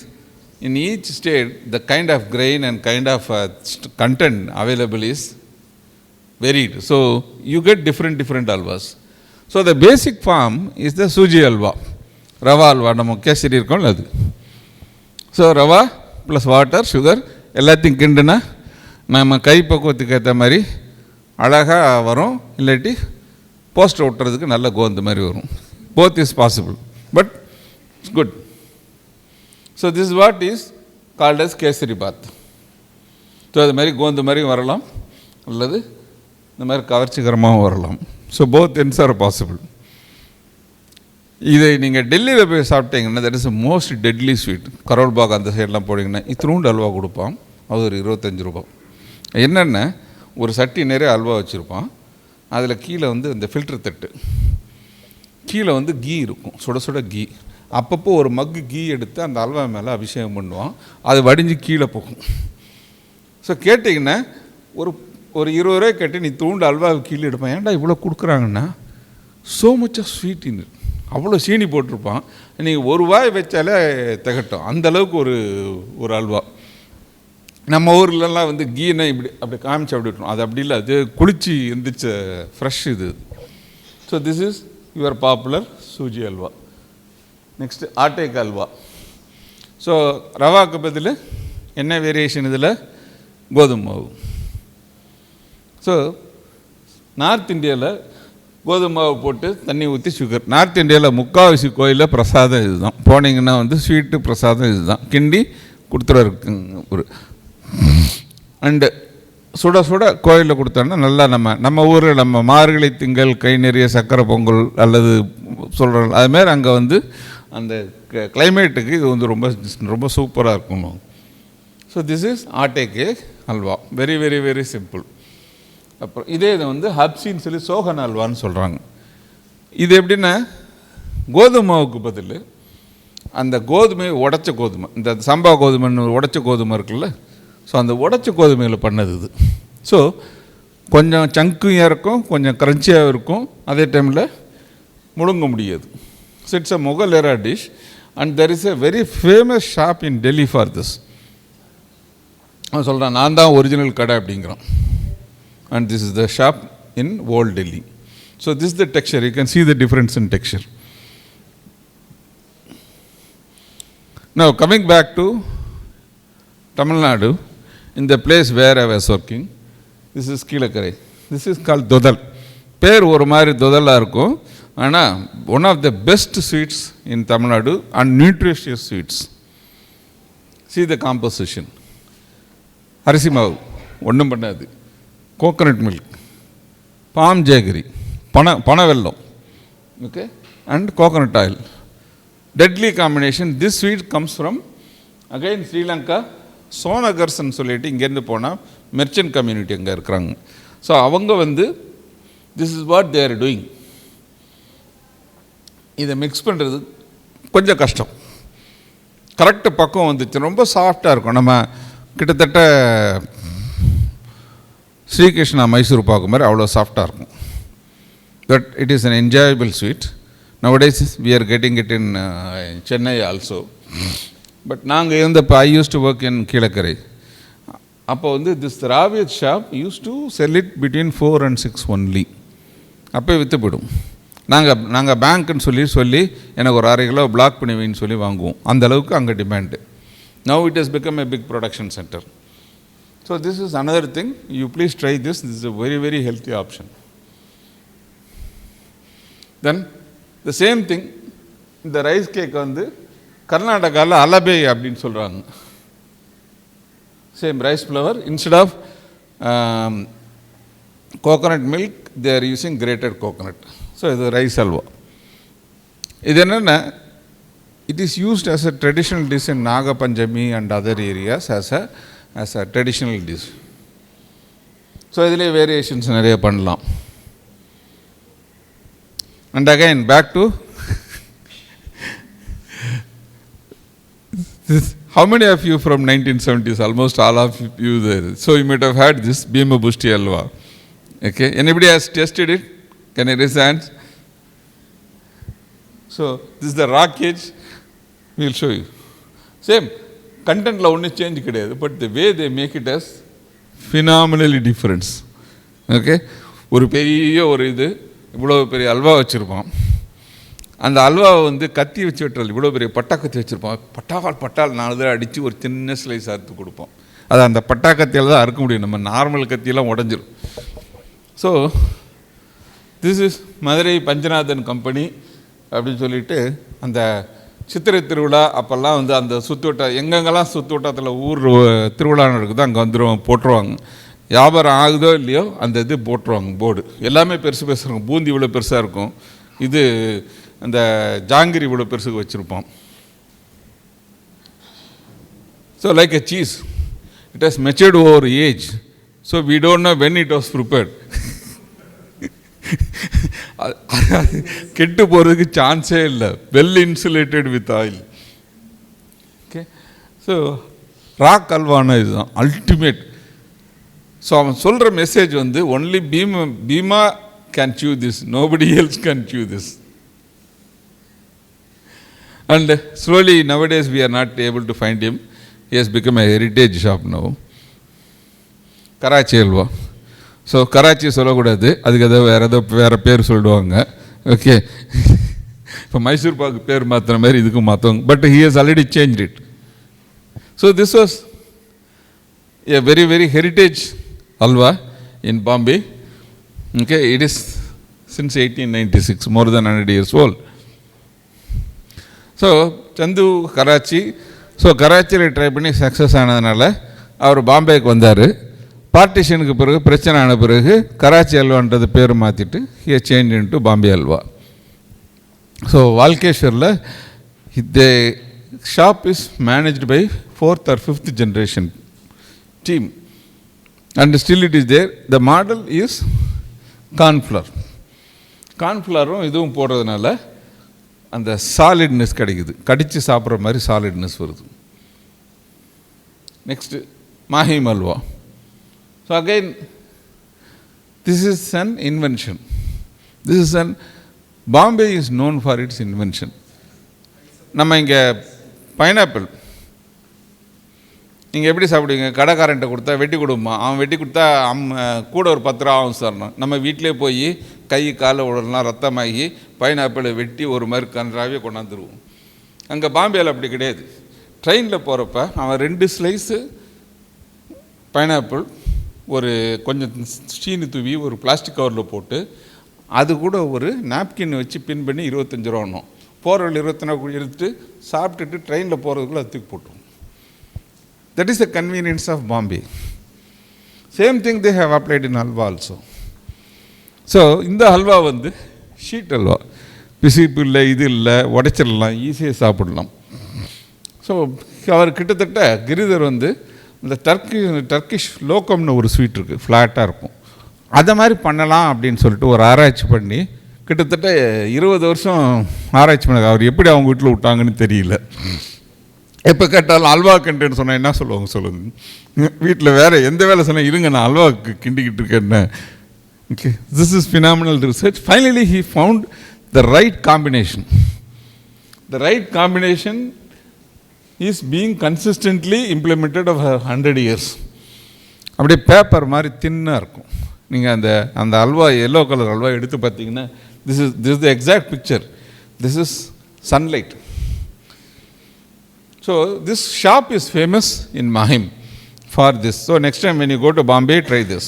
in each state the kind of grain and kind of content available is varied. So you get different alvas. So the basic form is the suji alva, rava alva, நம்ம கேசரி இருக்கோம்ல அது. So rava plus water, sugar எல்லாத்தையும் கிண்டுனா நம்ம கை பக்குவத்துக்கு ஏற்ற மாதிரி அழகாக வரும். இல்லாட்டி போஸ்டர் ஒட்டுறதுக்கு நல்ல கோந்து மாதிரி வரும். Both is possible, but it's good. So this what is called as kesari bath. ஸோ அது மாதிரி கோந்து மாதிரி வரலாம், அல்லது இந்த மாதிரி கவர்ச்சிகரமாகவும் வரலாம். So both ends are possible. இதை நீங்கள் டெல்லியில் போய் சாப்பிட்டீங்கன்னா that is most deadly sweet. Karol Bagh அந்த சைடெலாம் போட்டிங்கன்னா இத்தினூண்டு அல்வா கொடுப்பான், அது ஒரு 25 ரூபா. என்னென்ன, ஒரு சட்டி நிறைய அல்வா வச்சுருப்பான், அதில் கீழே வந்து இந்த ஃபில்டர் தட்டு, கீழே வந்து கீ இருக்கும், சுட சுட கீ. அப்பப்போ ஒரு மக்கு கீ எடுத்து அந்த அல்வா மேலே அபிஷேகம் பண்ணுவான், அது வடிஞ்சு கீழே போகும். ஸோ கேட்டிங்கன்னா ஒரு 20 ரூபாய் கேட்டு நீ தூண்டு அல்வாவை கீழே எடுப்பான். ஏன்டா இவ்வளோ கொடுக்குறாங்கன்னா, ஸோ மச் ஆஃப் ஸ்வீட் இன், அவ்வளோ சீனி போட்டிருப்பான். நீங்கள் ஒரு வாய் வச்சாலே திகட்டும், அந்தளவுக்கு ஒரு அல்வா. நம்ம ஊர்லலாம் வந்து கீனை இப்படி அப்படி காமிச்சு அப்படி விட்டுரும், அது அப்படி இல்லை, அது குளிச்சு எந்திரிச்ச ஃப்ரெஷ் இது. So this is your popular sooji halwa. Next ஆட்டேக்கு அல்வா. ஸோ ரவாக்கு பதில் என்ன வேரியேஷன் இதில், கோதுமை மாவு. ஸோ நார்த் இந்தியாவில் கோதுமை மாவு போட்டு தண்ணி ஊற்றி சுகர். நார்த் இந்தியாவில் முக்கால்வாசி கோயிலில் பிரசாதம் இது தான். போனீங்கன்னா வந்து ஸ்வீட்டு பிரசாதம் இது தான், கிண்டி கொடுத்துருக்குங்க ஒரு. அண்டு சுட சுட கோயிலில் கொடுத்தோன்னா நல்லா நம்ம ஊரில் நம்ம மார்கழி திங்கள் கை நிறைய சக்கரை பொங்கல் அல்லது சொல்கிறோம், அதுமாரி அங்கே வந்து அந்த கிளைமேட்டுக்கு இது வந்து ரொம்ப ரொம்ப சூப்பராக இருக்கணும். ஸோ திஸ் இஸ் ஆட்டேக்கு halwa, very very very simple. அப்புறம் இதே இதை வந்து ஹப்சின்னு சொல்லி சோகன் அல்வான்னு சொல்கிறாங்க. இது எப்படின்னா, கோதுமை மாவுக்கு பதில் அந்த கோதுமை உடச்ச கோதுமை, இந்த சம்பா கோதுமைன்னு உடச்ச கோதுமை இருக்குல்ல, ஸோ அந்த உடச்ச கோதுமையில் பண்ணது இது. ஸோ கொஞ்சம் சங்கும் இருக்கும், கொஞ்சம் க்ரன்ச்சியாக இருக்கும், அதே டைமில் முழுங்க முடியாது. So it's a Mughal era dish and there is a very famous shop in Delhi for this. அவன் சொல்கிறான், நான் தான் ஒரிஜினல் கடை அப்படிங்கிறான். And this is the shop in old Delhi. So this is the texture, you can see the difference in texture. Now coming back to Tamil Nadu, in the place where I was working, this is Kilakarai. This is called Dodal. பேர் ஒரு மாதிரி தொதலாக இருக்கும், ஆனால் one of the best sweets in Tamil Nadu and nutritious sweets. See the composition. அரிசி மாவு ஒன்றும் பண்ணாது, கோகனட் மில்க், பாம் ஜேகரி, பனை வெல்லம், okay, and coconut oil. Deadly combination. This sweet comes from again Sri Lanka, சோனகர்ஸ்ன்னு சொல்லிட்டு இங்கேருந்து போனால் மெர்ச்சன்ட் கம்யூனிட்டி அங்கே இருக்கிறாங்க. ஸோ அவங்க வந்து this is what they are doing. இதை மிக்ஸ் பண்ணுறது கொஞ்சம் கஷ்டம், கரெக்டு பக்கம் வந்துச்சு, ரொம்ப சாஃப்டாக இருக்கும். நம்ம கிட்டத்தட்ட ஸ்ரீகிருஷ்ணா மைசூர் பாக்கு மாதிரி அவ்வளோ சாஃப்டாக இருக்கும். But it is an enjoyable sweet. Nowadays we are getting it in Chennai also. But நாங்கள் இருந்தப்போ I use to work in Kilakarai. அப்போ வந்து this Raviyath shop use to sell it between 4 and 6 only. அப்போ விற்று போயிடும். நாங்கள் பேங்க்குன்னு சொல்லி எனக்கு ஒரு 1/2 கிலோ பிளாக் பண்ணி வைன்னு சொல்லி வாங்குவோம். அந்தளவுக்கு அங்கே demand. Now it has become a big production center. So this is another thing. You please try this. This is a very, very healthy option. Then the same thing, இந்த rice cake வந்து கர்நாடகாவில் அலபே அப்படின்னு சொல்கிறாங்க. Same rice flour, instead of coconut milk they are using grated coconut. So இது rice alwa. இது என்னென்னா, it is used as a traditional dish in Naga Panchami and other areas as a traditional dish. So இதிலே variations நிறைய பண்ணலாம். And again back to this. How many of you from 1970s? Almost all of you there. So you might have had this Bhima Bushti Alwa. Okay, anybody has tested it? Can I raise hands? So this is the raw cage. We will show you. Same contentல ஒன்றும் change கிடையாது, but the way they make it as phenomenally difference. Okay, ஒரு பெரிய இது இவ்வளோ பெரிய அல்வா வச்சுருப்பான். அந்த அல்வாவை வந்து கத்தி வச்சு வெட்டுறது, இவ்வளோ பெரிய பட்டா கத்தி வச்சுருப்பான். பட்டால் 4 தடவை அடித்து ஒரு சின்ன ஸ்லைஸ் அறுத்து கொடுப்போம். அது அந்த பட்டா கத்தியால் தான் அறுக்க முடியும், நம்ம நார்மல் கத்தியெல்லாம் உடஞ்சிரும். So this is Madurai Panchanathan company அப்படின்னு சொல்லிட்டு, அந்த சித்திரை திருவிழா அப்போல்லாம் வந்து அந்த சுற்றுவட்டா எங்கெங்கெல்லாம் சுற்றுவட்டத்தில் ஊர் திருவிழா நடக்குதோ அங்கே வந்துடுவோம், போட்டுருவாங்க. வியாபாரம் ஆகுதோ இல்லையோ அந்த இது போட்டுருவாங்க போர்டு. எல்லாமே பெருசு இருக்கும். பூந்தி இவ்வளோ பெருசாக இருக்கும், இது அந்த ஜாங்கிரி இவ்வளோ பெருசுக்கு வச்சுருப்போம். So like a cheese, it has matured over age. So we don't know when it was prepared. கெட்டு போகிறதுக்கு சான்ஸே இல்லை, well insulated with oil. Okay, so rock அல்வானா இதுதான் அல்டிமேட். ஸோ அவன் சொல்கிற மெசேஜ் வந்து only Bhima can chew this, nobody else can chew this. And slowly nowadays we are not able to find him. He has become a heritage shop now. Karachi halwa. So Karachi சொல்லக்கூடாது, அதுக்கு வேறு பேர் சொல்லிடுவாங்க. ஓகே, இப்போ மைசூர் பாக்கு பேர் மாற்றுற மாதிரி இதுக்கும் மாற்றுவாங்க, but he has already change it. So this was a very very heritage halwa in Bombay. Okay, it is since 1896, more then 100 years old. So Chandu Karachi. So கராச்சியில் ட்ரை பண்ணி சக்ஸஸ் ஆனதுனால அவர் பாம்பேக்கு வந்தார். பார்ட்டிஷனுக்கு பிறகு பிரச்சனை ஆன பிறகு கராச்சி அல்வான்றது பேர் மாற்றிட்டு here change into Bombay halwa. So வால்கேஸ்வரில் the shop is managed by 4th or 5th generation team and still it is there. The model is cornflour. கார்ன்ஃப்ளவரும் இதுவும் போடுறதுனால அந்த சாலிட்னஸ் கிடைக்குது, கடித்து சாப்பிட்ற மாதிரி சாலிட்னஸ் வருது. Next Mahim halwa. So again, this is an invention. This is an Bombay is known for its invention. நம்ம இங்கே பைனாப்பிள் நீங்கள் எப்படி சாப்பிடுவீங்க? கடைக்காரன்ட்ட கொடுத்தா வெட்டி கொடுமா, அவன் வெட்டி கொடுத்தா கூட ஒரு 10 ரூபா ஆகும் சார். நம்ம வீட்டிலே போய் கை காலை உடலாம் ரத்தமாகி பைனாப்பிளை வெட்டி ஒரு மாதிரி கன்றாவே கொண்டாந்துருவோம். அங்கே பாம்பேயில் அப்படி கிடையாது. ட்ரெயினில் போகிறப்ப அவன் 2 ஸ்லைஸு பைனாப்பிள் ஒரு கொஞ்சம் சீனி தூவி ஒரு பிளாஸ்டிக் கவரில் போட்டு அது கூட ஒரு நாப்கின் வச்சு பின் பண்ணி 25 ரூபாணும். போகிறவர்கள் 24 எடுத்துட்டு சாப்பிட்டுட்டு ட்ரெயினில் போகிறதுக்குள்ளே அது தூக்கி போட்டுரும். That is the convenience of Bombay. Same thing they have applied in halwa also. So இந்த ஹல்வா வந்து ஷீட் ஹல்வா, பிசிப்பு இல்லை, இது இல்லை, உடைச்சிடலாம், ஈஸியாக சாப்பிடலாம். ஸோ அவர் கிட்டத்தட்ட கிரிதர் வந்து இந்த டர்க்கிஷ் லோக்கம்னு ஒரு ஸ்வீட் இருக்குது, ஃப்ளாட்டாக இருக்கும், அதை மாதிரி பண்ணலாம் அப்படின்னு சொல்லிட்டு ஒரு ஆராய்ச்சி பண்ணி கிட்டத்தட்ட 20 வருஷம் ஆராய்ச்சி பண்ண. அவர் எப்படி அவங்க வீட்டில் விட்டாங்கன்னு தெரியல. எப்போ கேட்டாலும் அல்வா கண்டேன்னு சொன்னால் என்ன சொல்லுவாங்க சொல்லுங்க. வீட்டில் வேறு எந்த வேலை சொன்னால் இருங்க நான் அல்வாவுக்கு கிண்டிக்கிட்டு இருக்கேன்னு. Okay, this is phenomenal research. Finally he found the right combination. The right combination is being consistently implemented over 100 years. அப்படியே பேப்பர் மாதிரி தின்னாக இருக்கும். நீங்கள் அந்த அல்வா எல்லோ கலர் அல்வா எடுத்து பார்த்தீங்கன்னா this is the exact picture. This is sunlight. So this shop is famous in Mahim for this. So next time when you go to Bombay, try this.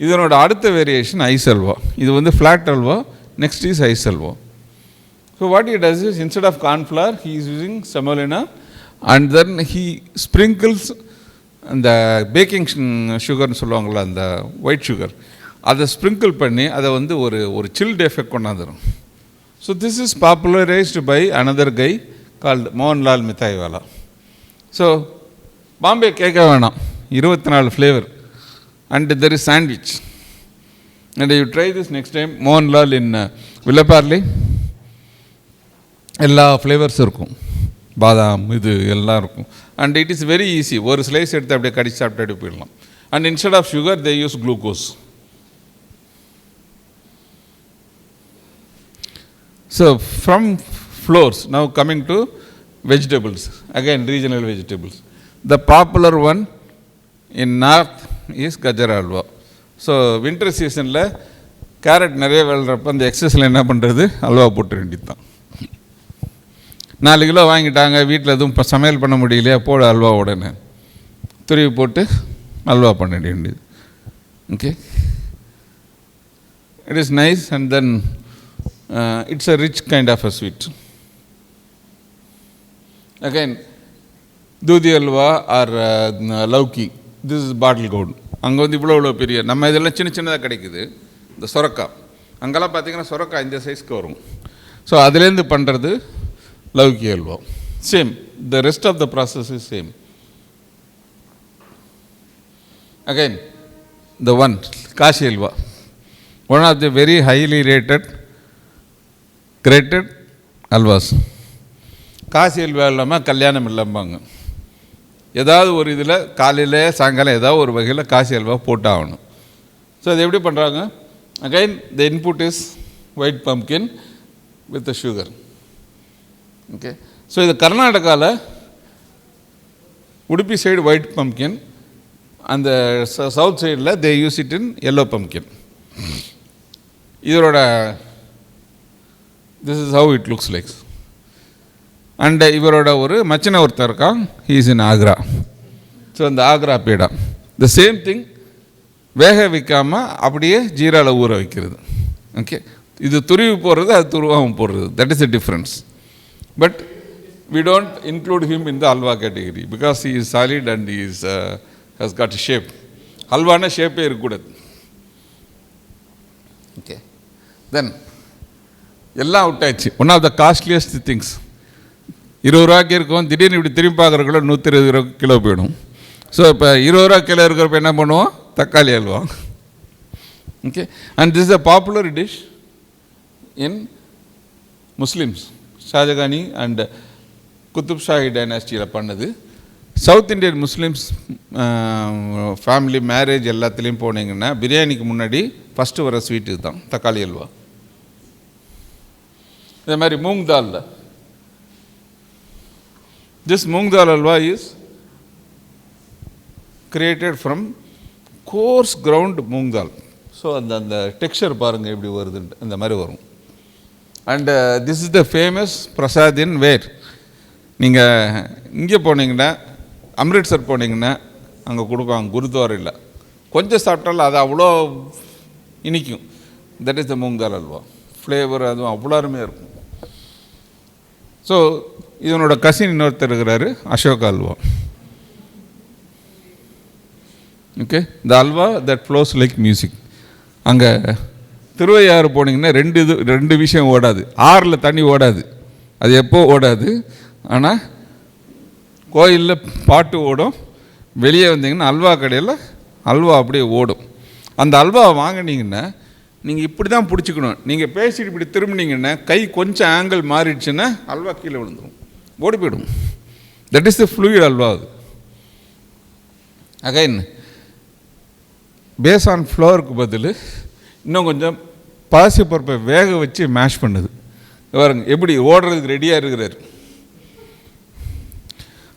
இதனோட அடுத்த வேரியேஷன் ஐஸ் அல்வா. இது வந்து flat alwa. Next is ice alwa. So what he does is instead of corn flour he is using semolina and then he sprinkles அந்த packing சுகர்னு சொல்லுவாங்களா, அந்த white sugar, அதை sprinkle பண்ணி அதை வந்து ஒரு சில்ட் எஃபெக்ட் கொண்டாந்துடும். So this is popularized by another guy called Mohanlal Mithaiwala. So Bombay கேட்க வேணாம், 24 flavour and there is sandwich. And you try this next time. Mohanlal in Vile Parle எல்லா ஃப்ளேவர்ஸும் இருக்கும், பாதாம் இது எல்லாம் இருக்கும். And it is very easy. ஒரு ஸ்லைஸ் எடுத்து அப்படியே கடிச்சு சாப்பிட்டு அப்படியே போயிடலாம். And instead of sugar they use glucose. So from flours now coming to vegetables, again regional vegetables. The popular one in north is gajar halwa. So winter சீசனில் carrot நிறைய விளைறப்ப அந்த எக்ஸஸில் என்ன பண்ணுறது, அல்வா போட்டு வேண்டியது தான். 4 கிலோ வாங்கிட்டாங்க, வீட்டில் எதுவும் இப்போ சமையல் பண்ண முடியலையா, போட அல்வா உடனே துருவி போட்டு அல்வா பண்ண வேண்டியது. Okay, it is nice and then it's a rich kind of a sweet. Again doodhi halwa or lauki, this is bottle gourd. அங்கே வந்து இவ்வளோ பெரிய, நம்ம இதெல்லாம் சின்ன சின்னதாக கிடைக்குது. இந்த சொரக்காய் அங்கெல்லாம் பார்த்திங்கன்னா சொரக்காய் இந்த சைஸ்க்கு வரும். ஸோ அதுலேருந்து பண்ணுறது lauki halwa. Same, the rest of the process is same. Again the one Kashi halwa, one of the very highly rated grated halwas. Kashi halwa இல்லாமல் கல்யாணம் இல்லைம்பாங்க. ஏதாவது ஒரு இதில் காலையில் சாயங்காலம் ஏதாவது ஒரு வகையில் காசி அல்வா போட்டாகணும். ஸோ அது எப்படி பண்ணுறாங்க? Again the input is white pumpkin with the sugar. Okay, so இது கர்நாடகாவில் உடுப்பி சைடு ஒயிட் பம்ப்கின், அந்த சவுத் சைடில் they use it in yellow pumpkin. இதோட this is how it looks like. And இவரோட ஒரு மச்சின ஒருத்தர் இருக்கான், he is in Agra. So இந்த ஆக்ரா பேடா த சேம் திங், வேக வைக்காமல் அப்படியே ஜீராவில் ஊற வைக்கிறது. ஓகே, இது துருவி போடுறது, அது துருவாமல் போடுறது, that is the difference. But we don't include him in the halwa category because he is solid and he is has got shape. அல்வான ஷேப்பே இருக்கக்கூடாது. ஓகே, தென் எல்லாம் அவுட் ஆயிடுச்சு. One of the costliest things, 20 ரூபாய்க்கு இருக்கும், திடீர்னு இப்படி திரும்பி பார்க்குறக்குள்ள 120 கிலோ போயிடும். ஸோ இப்போ 20 ரூபா கிலோ இருக்கிறப்ப என்ன பண்ணுவோம், தக்காளி halwa. Okay, and this is a popular dish in Muslims. Shahjahani and Qutub Shahi டைனாஸ்டியில் பண்ணது. South Indian Muslims family marriage எல்லாத்துலேயும் போனீங்கன்னா பிரியாணிக்கு முன்னாடி ஃபஸ்ட்டு வர ஸ்வீட் இதுதான், தக்காளி அல்வா. இதே மாதிரி moong தாலில், this moong dal halwa is created from coarse ground moong dal. So அந்த டெக்ஸ்சர் பாருங்கள் எப்படி வருதுன்ட்டு, இந்த மாதிரி வரும். And this is the famous prasad in where. நீங்கள் இங்கே போனீங்கன்னா, அம்ரிட்சர் போனீங்கன்னா அங்கே கொடுப்பாங்க குருத்வாரில். கொஞ்சம் சாப்பிட்டாலும் அது அவ்வளோ இனிக்கும். That is the moong dal alwa. Flavour அதுவும் அவ்வளோ அருமையாக இருக்கும். ஸோ இதனோட கசின் இன்னொருத்தர் இருக்கிறாரு, Ashok alwa. Okay, the alwa that flows like music. அங்கே திருவையாறு போனீங்கன்னா ரெண்டு விஷயம் ஓடாது. ஆறில் தண்ணி ஓடாது, அது எப்போ ஓடாது. ஆனால் கோயிலில் பாட்டு ஓடும். வெளியே வந்தீங்கன்னா அல்வா கடையில் அல்வா அப்படியே ஓடும். அந்த அல்வாவை வாங்கினீங்கன்னா நீங்கள் இப்படி தான் பிடிச்சிக்கணும். நீங்கள் பேசிட்டு இப்படி திரும்பினீங்கன்னா கை கொஞ்சம் ஆங்கிள் மாறிடுச்சுன்னா அல்வா கீழே விழுந்துடும், ஓடி போயிடும். That is the fluid halwa. அது அகைன் பேஸ் ஆன் ஃப்ளோருக்கு பதில் இன்னும் கொஞ்சம் பாசிப்பருப்பை வேக வச்சு மேஷ் பண்ணுது. பாருங்க எப்படி ஓடுறதுக்கு ரெடியாக இருக்கிறார்.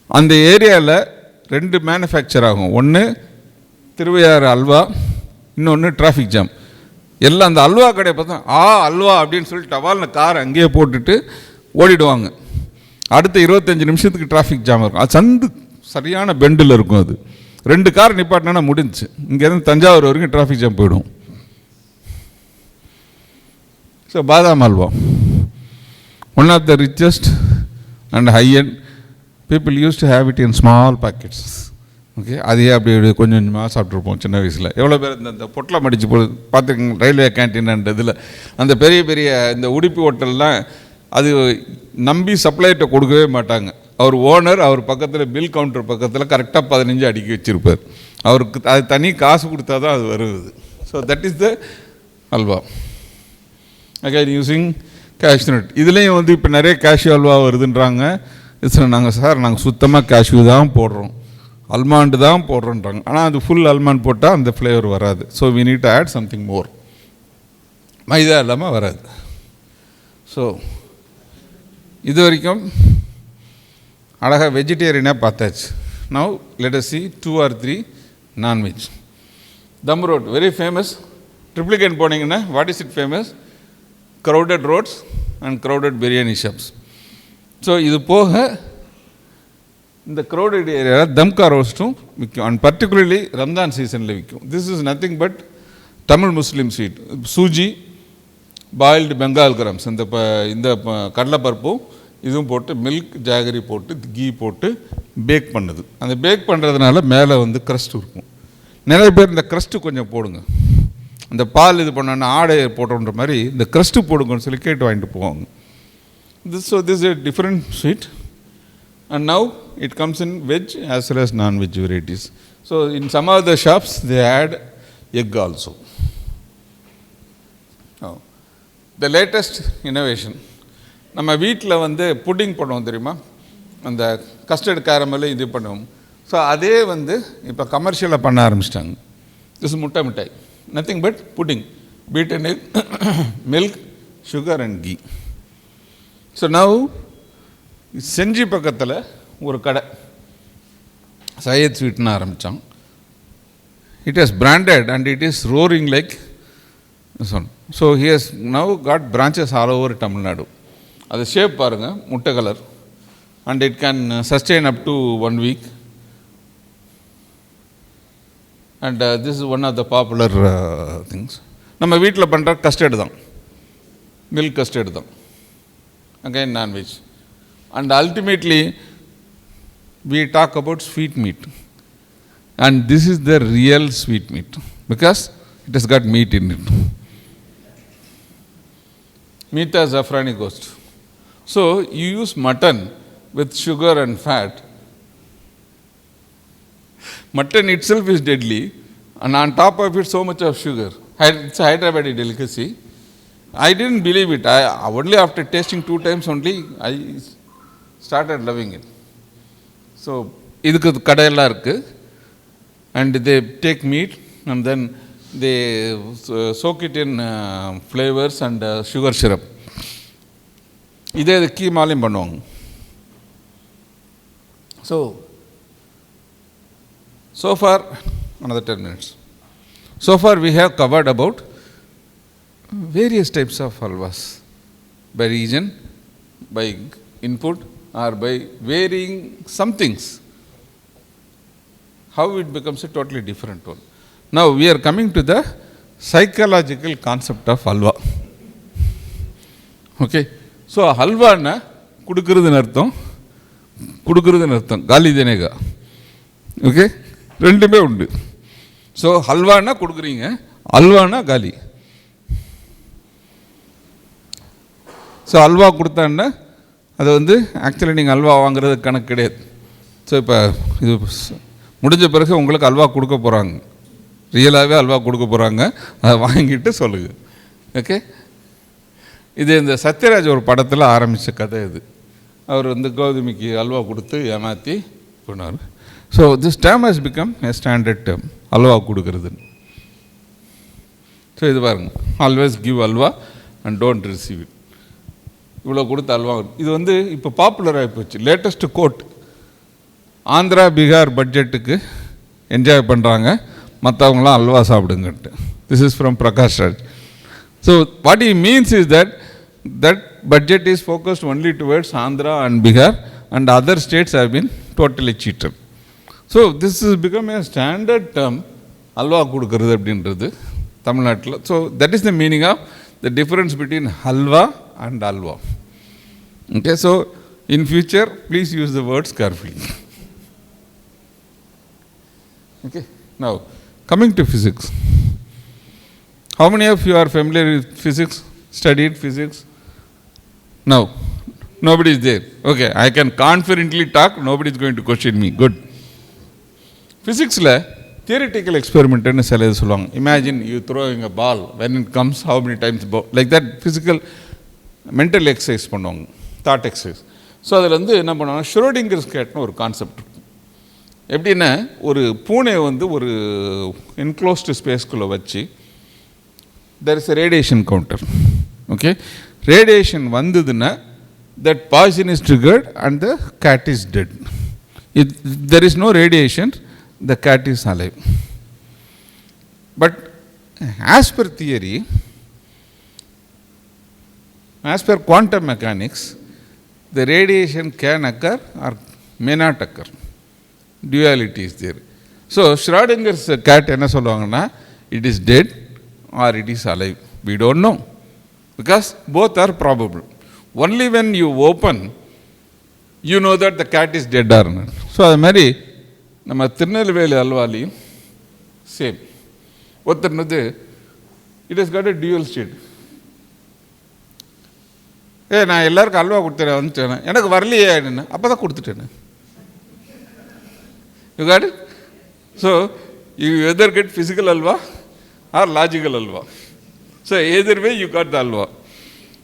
அந்த ஏரியாவில் 2 மேனுஃபேக்சர் ஆகும். ஒன்று திருவையாறு அல்வா, இன்னொன்று டிராஃபிக் ஜாம். எல்லாம் அந்த அல்வா கடையை பார்த்தா அல்வா அப்படின்னு சொல்லிட்டு டவால்னு கார் அங்கேயே போட்டுட்டு ஓடிடுவாங்க. அடுத்த 25 நிமிஷத்துக்கு டிராஃபிக் ஜாம் இருக்கும். அது சந்து சரியான பெண்டில் இருக்கும். அது 2 கார் நிப்பாட்டினா முடிஞ்சிச்சு. இங்கேருந்து தஞ்சாவூர் வரைக்கும் டிராஃபிக் ஜாம் போயிடும். So badam alwa, one of the richest and high end. People use to have it in small packets. Okay, அதையே அப்படி கொஞ்சம் கொஞ்சமாக சாப்பிட்ருப்போம் சின்ன வயசில். எவ்வளோ பேர் இந்த பொட்டலம் அடித்து போது பார்த்துருக்கீங்க ரயில்வே கேன்டீன் இதில். அந்த பெரிய பெரிய இந்த உடுப்பி ஹோட்டல்லாம் அது நம்பி சப்ளைட்டை கொடுக்கவே மாட்டாங்க. அவர் ஓனர் அவர் பக்கத்தில் பில் கவுண்டர் பக்கத்தில் கரெக்டாக 15 அடுக்கி வச்சுருப்பார். அவருக்கு அது தனி காசு கொடுத்தா தான் அது வருது. So that is the halwa. Again using cashew nut. இதுலேயும் வந்து இப்போ நிறைய கேஷ்யூ அல்வா வருதுன்றாங்க. நாங்கள் சுத்தமாக கேஷ்யூ தான் போடுறோம், அல்மாண்டு தான் போடுறோன்றாங்க. ஆனால் அது ஃபுல் அல்மாண்ட் போட்டால் அந்த ஃப்ளேவர் வராது. So we need to add something more. Maida இல்லாமல் வராது. ஸோ இது வரைக்கும் அழகாக வெஜிடேரியனாக பார்த்தாச்சு. Now let us see 2 or 3 non veg. தம் ரோட் வெரி ஃபேமஸ். ட்ரிப்ளிகேட் போனீங்கன்னா what is it famous? Crowded roads and crowded biryani shops. So இது போக இந்த க்ரௌடட் ஏரியாவில் தம்கா ரோஸ்ட்டும் விற்கும். அண்ட் பர்டிகுலர்லி ரம்ஜான் சீசனில் விற்கும். This is nothing but Tamil Muslim sweet. சூஜி, boiled Bengal grams, இந்த கடலைப்பருப்பும் இதுவும் போட்டு மில்க் ஜாகரி போட்டு கீ போட்டு பேக் பண்ணுது. அந்த பேக் பண்ணுறதுனால மேலே வந்து க்ரஸ்ட் இருக்கும். நிறைய பேர் இந்த க்ரஸ்ட்டு கொஞ்சம் போடுங்க, அந்த பால் இது பண்ணோன்னா ஆடை போட்டோன்ற மாதிரி இந்த க்ரஸ்ட்டு போடுங்கன்னு சொல்லி கேட்டு வாங்கிட்டு போவாங்க. This is a different sweet, and now it comes in veg as well as non-veg varieties. So in some of the shops they add egg also. Now the latest innovation, நம்ம வீட்டில் வந்து pudding பண்ணுவோம் தெரியுமா, அந்த custard caramel இது பண்ணுவோம். So அதே வந்து இப்போ கமர்ஷியலாக பண்ண ஆரம்பிச்சிட்டாங்க. This muttai mittai, nothing but pudding, beaten egg, milk, sugar and ghee. So now Senji பக்கத்தில் ஒரு கடை சையத் ஸ்வீட்னு ஆரம்பித்தான். It has branded and it is roaring like son. So he has now got branches all over Tamil Nadu. அது ஷேப் பாருங்கள், முட்டை colour, and it can sustain up to 1 week. And this is one of the popular things. நம்ம வீட்டில் பண்ணுற custard தான், milk custard தான். Again non-veg. And ultimately we talk about sweet meat, and this is the real sweet meat because it has got meat in it. Meat has zafrani ghost. So you use mutton with sugar and fat. Mutton itself is deadly, and on top of it so much of sugar. It's a Hyderabadi delicacy. I didn't believe it. Only after tasting 2 times only I started loving it. So இதுக்கு கடையெல்லாம் இருக்குது. And they take meat and then they soak it in flavors and sugar syrup. இதே கீமாலையும் பண்ணுவாங்க. So far another 10 minutes. So far we have covered about various types of halwas by region, by input, or by varying some things. How it becomes a totally different one. Now we are coming to the psychological concept of halwa. Okay, so halwa na kudukurudhu artham gali denega. Okay, rendume undu. So halwa na kudukringa, halwa na gali. ஸோ அல்வா கொடுத்தான்னா அது வந்து actually நீங்கள் அல்வா வாங்குறது கணக்கு கிடையாது. So இப்போ இது முடிஞ்ச பிறகு உங்களுக்கு அல்வா கொடுக்க போகிறாங்க, ரியலாகவே அல்வா கொடுக்க போகிறாங்க, அதை வாங்கிட்டு சொல்லுங்கள். ஓகே, இது இந்த சத்யராஜ் ஒரு படத்தில் ஆரம்பித்த கதை. இது அவர் வந்து கோதுமைக்கு அல்வா கொடுத்து ஏமாற்றி போனார். So this term has become a standard term, halwa கொடுக்கறது. ஸோ இது பாருங்கள், always give halwa and don't receive it. இவ்வளோ கொடுத்து அல்வா, இது வந்து இப்போ பாப்புலராகி போச்சு. லேட்டஸ்ட்டு கோட், ஆந்திரா பீகார் பட்ஜெட்டுக்கு என்ஜாய் பண்ணுறாங்க, மற்றவங்களாம் அல்வா சாப்பிடுங்கன்ட்டு. This is from Prakash Raj. So what he means is that budget is focused only towards Andhra and Bihar, and other states have been totally cheated. So this has become a standard term, alwa கொடுக்கறது அப்படின்றது தமிழ்நாட்டில். So that is the meaning of the difference between halwa and alwa. Okay, so in future please use the words carefully. Okay, now coming to physics. How many of you are familiar with physics, studied physics? No, nobody is there. Okay, I can confidently talk, nobody is going to question me. Good. Physics la theoretical experiment enu sela solluvaanga. Imagine you throwing a ball, when it comes how many times like that. Physical mental exercise பண்ணுவாங்க, thought exercise. So அதில் வந்து என்ன பண்ணுவாங்க, ஷ்ரோடிங்கர்ஸ் கேட்னு ஒரு concept இருக்கும். எப்படின்னா ஒரு பூனை வந்து ஒரு என்க்ளோஸ்டு ஸ்பேஸ்குள்ளே வச்சு there is a radiation counter. Okay, radiation வந்ததுன்னா that poison is triggered and the cat is dead. If there is no radiation, the cat is alive. But as per theory, as per quantum mechanics, the radiation can occur or may not occur. Duality is there. So Schrodinger's cat என்ன சொல்லுவாங்கன்னா, it is dead or it is alive. We don't know, because both are probable. Only when you open, you know that the cat is dead or not. So அது மாதிரி நம்ம திருநெல்வேலி அல்வாலையும் same. ஒருத்தர்னது it is got a dual state. நான் எல்லாருக்கும் அல்வா கொடுத்துட்டேன் வந்துட்டேன், எனக்கு வரலையே என்ன, அப்போ தான் கொடுத்துட்டேன். You got it? So you either get physical alwa or logical alwa. So either way you got the alwa.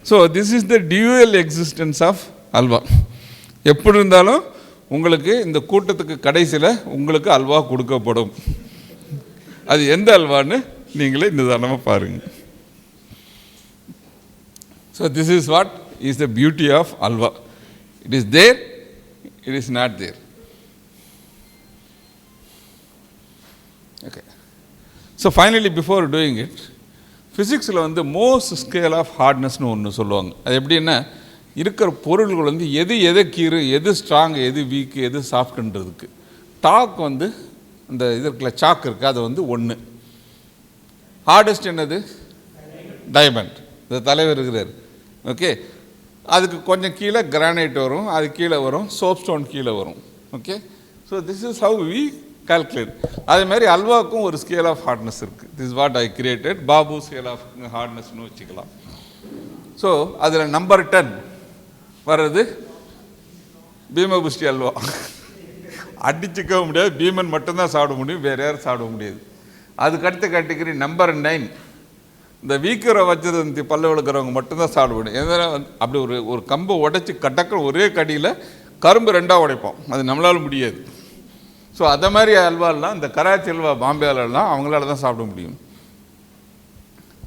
So this is the dual existence of alwa. எப்படி இருந்தாலும் உங்களுக்கு இந்த கூட்டத்துக்கு கடைசியில் உங்களுக்கு அல்வா கொடுக்கப்படும். அது எந்த அல்வான்னு நீங்களே நிதானமாக பாருங்க. So this is what is the beauty of alwa. It is there, it is not there. Okay. So finally, before doing it, ஃபிசிக்ஸில் வந்து மோஸ்ட் ஸ்கேல் ஆஃப் ஹார்ட்னஸ்னு ஒன்று சொல்லுவாங்க. அது எப்படின்னா இருக்கிற பொருள்கள் வந்து எது எதை கீறு, எது ஸ்ட்ராங், எது வீக்கு, எது சாஃப்ட்ன்றதுக்கு. டாக் வந்து இந்த இதற்குள்ள சாக் இருக்குது, அது வந்து 1. ஹார்டஸ்ட் என்னது? டைமண்ட். இந்த தலைவர் இருக்கிறார். ஓகே, அதுக்கு கொஞ்சம் கீழே கிரானைட் வரும், அது கீழே வரும், சோப் ஸ்டோன் கீழே வரும். Okay, so this is how we calculate. அதே மாதிரி அல்வாவுக்கும் ஒரு ஸ்கேல் ஆஃப் ஹார்ட்னஸ் இருக்குது. This what I created, Babu scale of ஹார்ட்னஸ்னு வச்சுக்கலாம். ஸோ அதில் நம்பர் 10 வர்றது பீமபுஷ்டி அல்வா. அடிச்சுக்க முடியாது, பீமன் மட்டும்தான் சாப்பிட முடியும், வேறு யாரும் சாப்பிட முடியாது. அதுக்கு அடுத்த கேட்டகரி நம்பர் 9, இந்த வீக்கரை வச்சது பல்ல விளக்குறவங்க மட்டும்தான் சாப்பிட முடியும். எதனா அப்படி ஒரு கம்பை உடைச்சி கட்டக்க ஒரே கடியில் கரும்பு 2ஆக உடைப்போம், அது நம்மளால முடியாது. ஸோ அதை மாதிரி அல்வாலாம், இந்த கராச்சி அல்வா பாம்பே அல்வாலாம் அவங்களால தான் சாப்பிட முடியும்.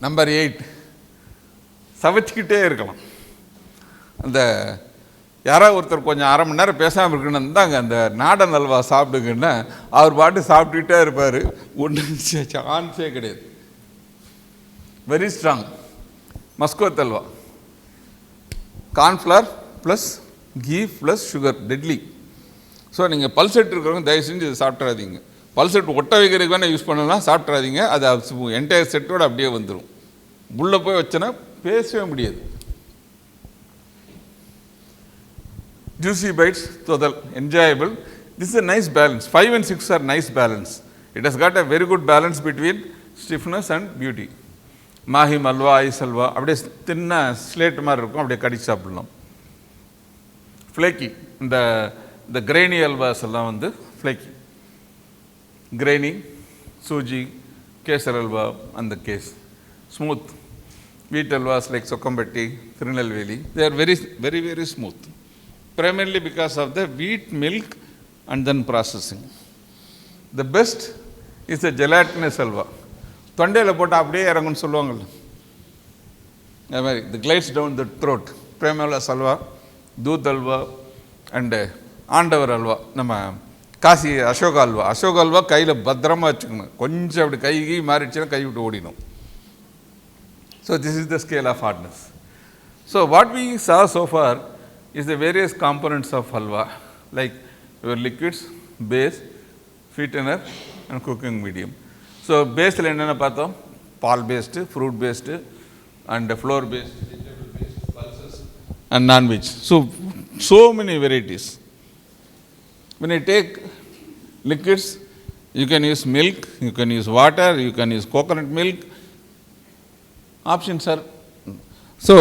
நம்பர் 8, சவைச்சிக்கிட்டே இருக்கலாம். அந்த யாராவது ஒருத்தர் கொஞ்சம் அரை மணி நேரம் பேசாமல் இருக்கணும் தாங்க அந்த நாடன் அல்வா சாப்பிடுங்கன்னா அவர் பாட்டு சாப்பிட்டுக்கிட்டே இருப்பார், ஒன்றும் சான்ஸே கிடையாது. Very strong. Muscoth alwa, cornflour plus ghee plus sugar, deadly. So நீங்கள் பல்செட் இருக்கிறவங்க தயவு செஞ்சு இதை சாப்பிட்றாதீங்க. பல்செட் ஒட்ட வைக்கிறதுக்கு வேணால் யூஸ் பண்ணலாம், சாப்பிட்றாதீங்க. அது என்டையர் செட்டோடு அப்படியே வந்துடும். உள்ளே போய் வச்சோன்னா பேசவே முடியாது. Juicy bites, thothal, enjoyable. This is a nice balance. 5 and 6 are nice balance. It has got a very good balance between stiffness and beauty. Mahim alwa, ice alwa அப்படியே தின்ன ஸ்லேட் மாதிரி இருக்கும், அப்படியே கடிச்சு சாப்பிடலாம். ஃப்ளேக்கி, இந்த கிரெய்னி அல்வாஸ் எல்லாம் வந்து ஃப்ளேக்கி. கிரெய்னி, சூஜி, கேசர் அல்வா, அந்த கேஸ். ஸ்மூத் வீட் always like Chokkampatti, Tirunelveli, they are very very very smooth, primarily because of the wheat milk and then processing. The best is the gelatinous alwa. தொண்டையில் போட்டால் அப்படியே இறங்குன்னு சொல்லுவாங்கள்ல, அது மாதிரி the glides down the throat. Premala halwa, Dhoot halwa and ஆண்டவர் அல்வா, நம்ம காசி அசோக அல்வா. அசோக அல்வா கையில் பத்திரமா வச்சுக்கணும். கொஞ்சம் அப்படி கை மாறிடுச்சுன்னா கை விட்டு ஓடிடும். So this is the scale of hardness. So what we saw so far is the various components of halwa, like your liquids, base, sweetener and cooking medium. So base la enna paathom, paal based, fruit based and flour based, vegetable based, pulses and non-veg. So many varieties. When you take liquids, you can use milk, you can use water, you can use coconut milk. Options are, so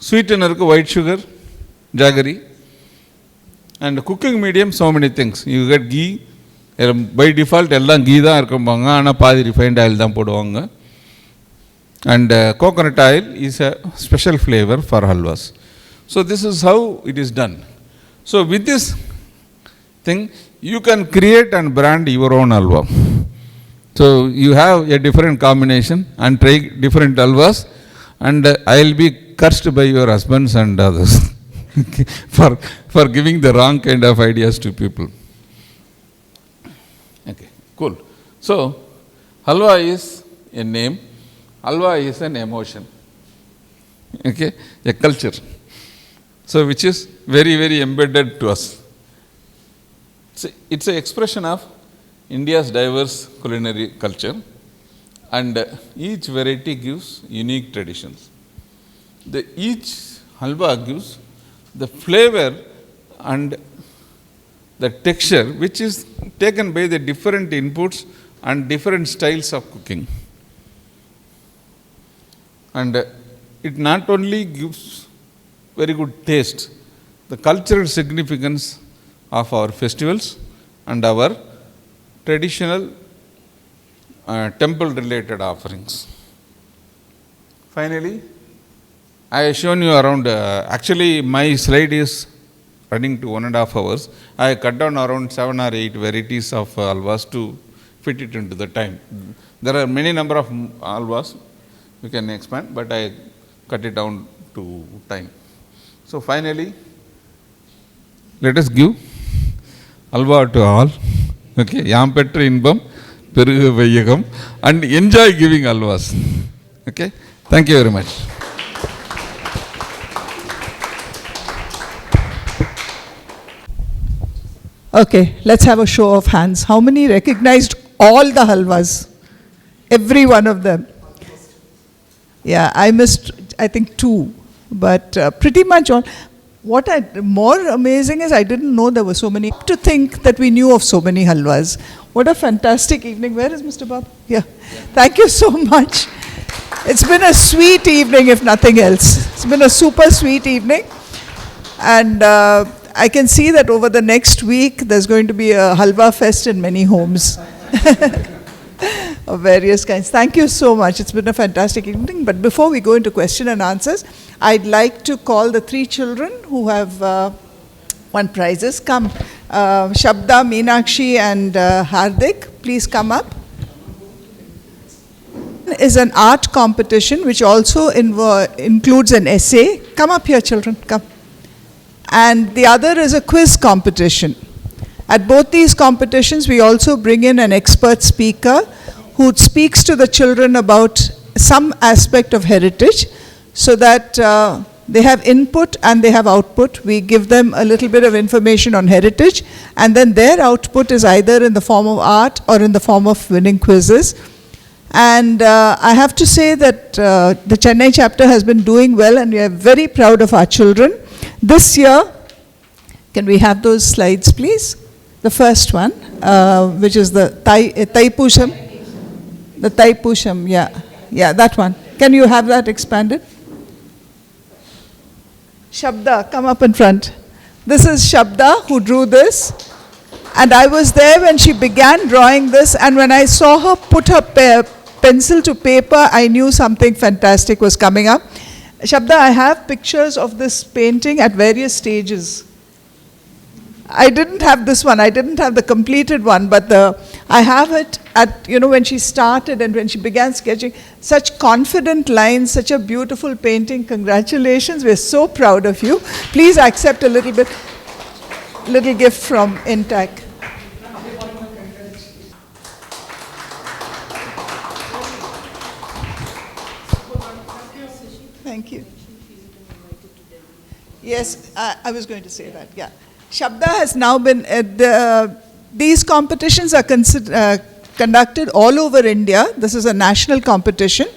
sweetener white sugar, jaggery, and cooking medium so many things. You get ghee, by default எல்லாம் ghee தான் இருக்கும்பாங்க, ஆனால் பாதி refined oil தான் போடுவாங்க. And coconut oil is a special flavor for halwas. So this is how it is done. So with this thing you can create and brand your own halwa. So you have a different combination and try different halwas, and I will be cursed by your husbands and others for giving the wrong kind of ideas to people. Okay, cool. So halwa is a name, halwa is an emotion, okay, a culture. So which is very, very embedded to us. It's an expression of India's diverse culinary culture, and each variety gives unique traditions. Each halwa gives the flavor and the texture which is taken by the different inputs and different styles of cooking. And it not only gives very good taste, the cultural significance of our festivals and our traditional temple related offerings. Finally, I have shown you around, actually my slide is running to 1.5 hours. I cut down around 7 or 8 varieties of halwas to fit it into the time. There are many number of halwas we can expand, but I cut it down to time. So finally, let us give halwa to all. Okay, yam petru inbam peruga vaiyagam, and enjoy giving halwas. Okay, thank you very much. Okay, let's have a show of hands. How many recognized all the halwas? Every one of them. Yeah, I missed, I think 2, but pretty much all. What more amazing is I didn't know there were so many. To think that we knew of so many halwas. What a fantastic evening. Where is Mr. Babu? Yeah. Thank you so much. It's been a sweet evening, if nothing else. It's been a super sweet evening. And I can see that over the next week there's going to be a halwa fest in many homes. Of various kinds. Thank you so much. It's been a fantastic evening. But before we go into question and answers, I'd like to call the 3 children who have won prizes. Come, Shabda, Meenakshi and Hardik, please come up. Is an art competition which also includes an essay. Come up here, children, come. And the other is a quiz competition. At both these competitions, we also bring in an expert speaker who speaks to the children about some aspect of heritage, so that they have input and they have output. We give them a little bit of information on heritage, and then their output is either in the form of art or in the form of winning quizzes. And I have to say that the Chennai chapter has been doing well, and we are very proud of our children. This year, can we have those slides please? The first one, which is the Taipusham. The Taipusham, yeah, that one. Can you have that expanded? Shabda, come up in front. This is Shabda who drew this. And I was there when she began drawing this, and when I saw her put her pencil to paper, I knew something fantastic was coming up. Shabda, I have pictures of this painting at various stages. I didn't have this one. I didn't have the completed one, but I have it at, when she started and when she began sketching. Such confident lines, such a beautiful painting. Congratulations. We're so proud of you. Please accept a little bit. little gift from Intac. Thank you. Yes, I was going to say that, yeah. Shabda has now been, these competitions are conducted all over India. This is a national competition.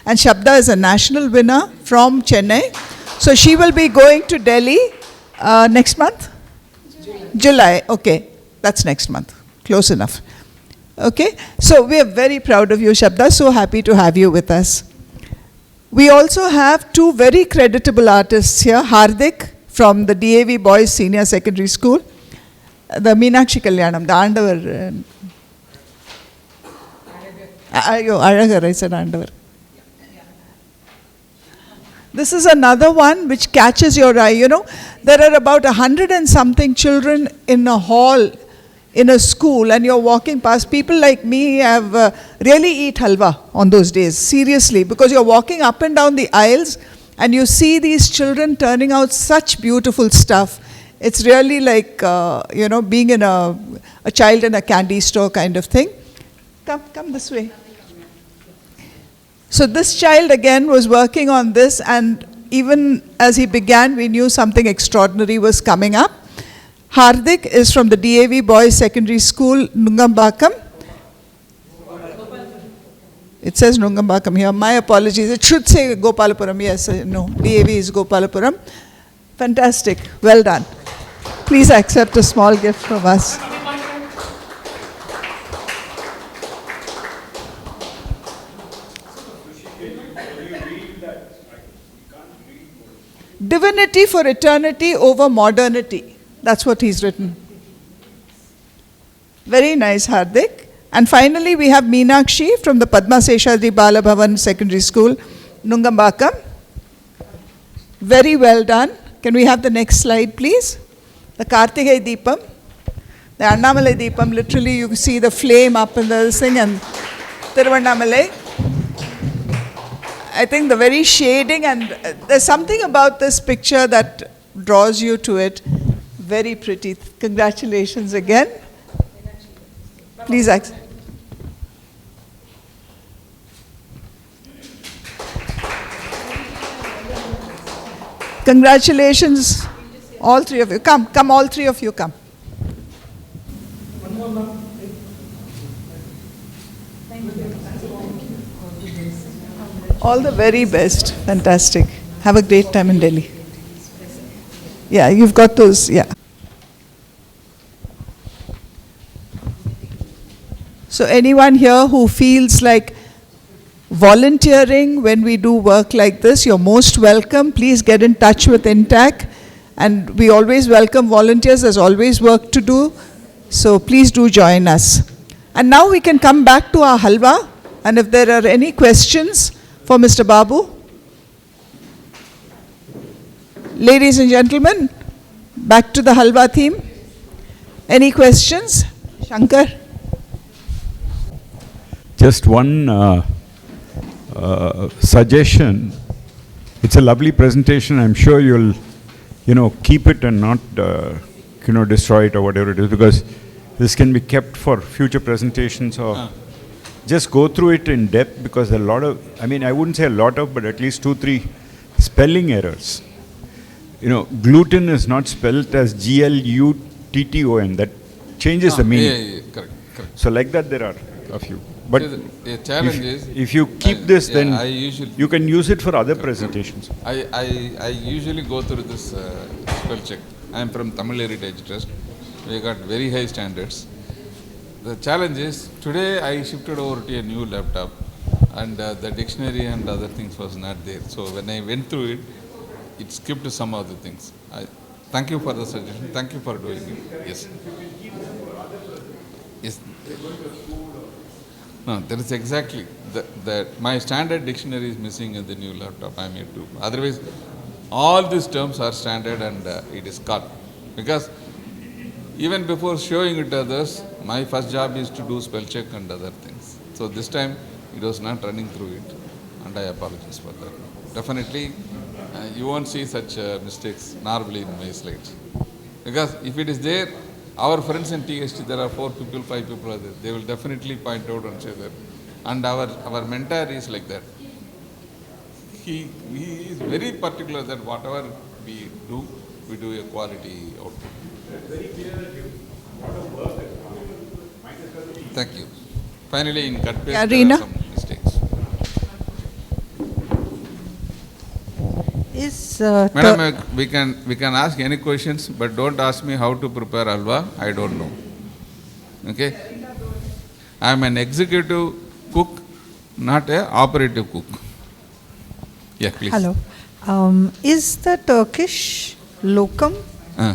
And Shabda is a national winner from Chennai. So she will be going to Delhi next month? July, okay. That's next month. Close enough. Okay, so we are very proud of you, Shabda. So happy to have you with us. We also have two very creditable artists here. Hardik from the DAV Boys Senior Secondary School. The Meenakshi Kalyanam, the Andavar. Alagar, I said Andavar. This is another one which catches your eye. You know, there are about 100 and something children in a hall in a school, and you're walking past. People like me have really eat halwa on those days, seriously, because you're walking up and down the aisles and you see these children turning out such beautiful stuff. It's really like, you know, being in a child in a candy store kind of thing. Come this way. So this child again was working on this, and even as he began, we knew something extraordinary was coming up. Hardik is from the DAV Boys Secondary School, Nungambakam. It says Nungambakam here. My apologies. It should say Gopalapuram. Yes, no. DAV is Gopalapuram. Fantastic. Well done. Please accept a small gift from us. Divinity for eternity over modernity. That's what he's written. Very nice, Hardik. And finally, we have Meenakshi from the Padma Seshadri Bala Bhavan Secondary School, Nungambakam. Very well done. Can we have the next slide, please? The Kartigay Deepam. The Annamalai Deepam, literally you see the flame up in the thing, and Tiruvannamalai. I think the very shading, and there's something about this picture that draws you to it. Very pretty. Congratulations again. Please accept. Congratulations, all three of you. Come, all three of you come. All the very best. Fantastic. Have a great time in Delhi. Yeah, you've got those, yeah. So anyone here who feels like volunteering when we do work like this, you're most welcome. Please get in touch with Intac. And we always welcome volunteers. There's always work to do. So please do join us. And now we can come back to our halwa. And if there are any questions for Mr. Babu. Ladies and gentlemen, back to the halwa theme. Any questions? Shankar? Just one suggestion. It's a lovely presentation. I'm sure you'll, keep it and not, destroy it or whatever it is, because this can be kept for future presentations or just go through it in depth, because there are a lot of, I wouldn't say a lot of, but at least 2-3 spelling errors. Gluten is not spelled as Glutton. That changes the meaning. Yeah, correct. So like that there are a few. But the challenge is, if you keep this, then you can use it for other presentations. I usually go through this spell check. I am from Tamil Heritage Trust. We got very high standards. The challenge is, today I shifted over to a new laptop, and the dictionary and other things was not there. So when I went through it, it skipped some of the things. Thank you for the suggestion. Thank you for doing it. Yes. Yes. No, there is exactly my standard dictionary is missing in the new laptop. I made to. Otherwise, all these terms are standard, and it is cut. Because even before showing it to others, my first job is to do spell check and other things. So this time it was not running through it, and I apologize for that. Definitely, you won't see such mistakes normally in my slides. Because if it is there, our friends in TST, there are 4 people, 5 people are there. They will definitely point out and say that. And our mentor is like that. He is very particular that whatever we do a quality output. Very clear that you work. Thank you. Finally, in cut paste, Yeah, there Reena? are some mistakes. Madam, we can ask any questions, but don't ask me how to prepare halwa. I don't know. Okay? I am an executive cook, not a operative cook. Yeah, please. Hello. Is the Turkish lokum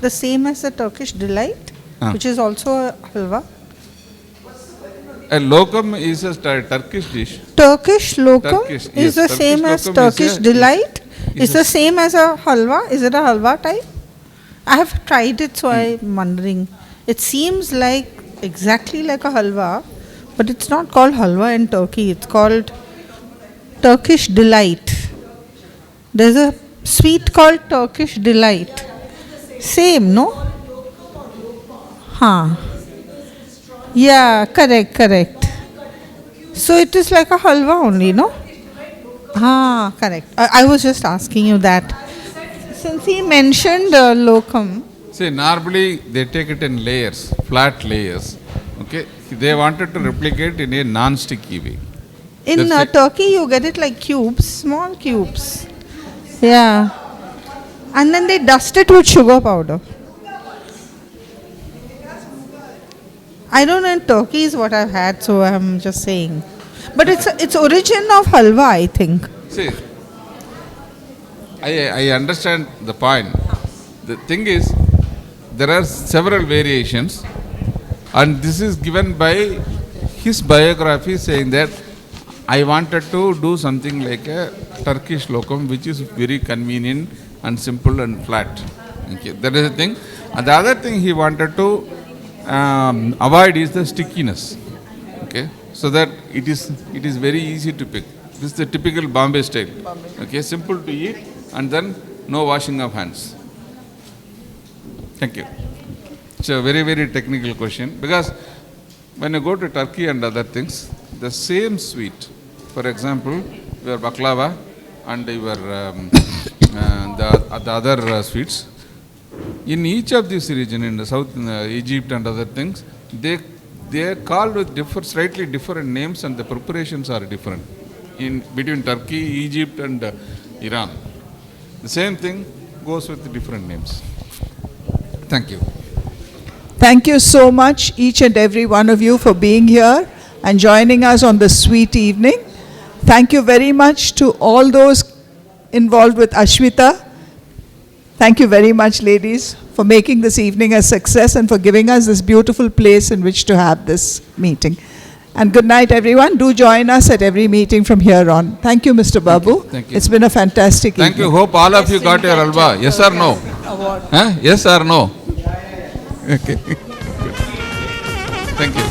the same as the Turkish delight, which is also a halwa? A lokum is a Turkish dish. Turkish lokum Turkish, is yes, the same Turkish as lokum Turkish delight? is Is the same as a halwa? Is it a halwa type? I have tried it, so I'm wondering. It seems like exactly like a halwa, but it's not called halwa in Turkey. It's called Turkish delight. There's a sweet called Turkish delight. Same, no? Huh. Yeah, correct. So it is like a halwa only, no? Ah, correct. I was just asking you that. Since he mentioned lokum. See, normally they take it in layers, flat layers. Okay? They wanted to replicate in a non-sticky way. In Turkey, you get it like cubes, small cubes. Yeah. And then they dust it with sugar powder. I don't know in Turkey is what I've had, so I'm just saying. But it's origin of halwa, I think. See, I understand the point. The thing is, there are several variations, and this is given by his biography saying that I wanted to do something like a Turkish lokum, which is very convenient and simple and flat. Okay. That is the thing. And the other thing he wanted to avoid is the stickiness. Okay. So that it is very easy to pick. This is the typical Bombay style. Okay. Simple to eat, and then no washing of hands. Thank you. It's a very, very technical question, because when you go to Turkey and other things, the same sweet, for example, your baklava and your the other sweets, in each of these regions, in the south, in Egypt and other things, they are called with slightly different names, and the preparations are different in between Turkey, Egypt and Iran. The same thing goes with different names. Thank you. Thank you so much, each and every one of you, for being here and joining us on this sweet evening. Thank you very much to all those involved with Ashwita. Thank you very much, ladies, for making this evening a success and for giving us this beautiful place in which to have this meeting. And good night, everyone. Do join us at every meeting from here on. Thank you, Mr. Babu. Thank you. It's been a fantastic evening. Thank you. Hope all of you got your halwa. Yes or no? Huh? Yes or no? Okay. Good. Thank you.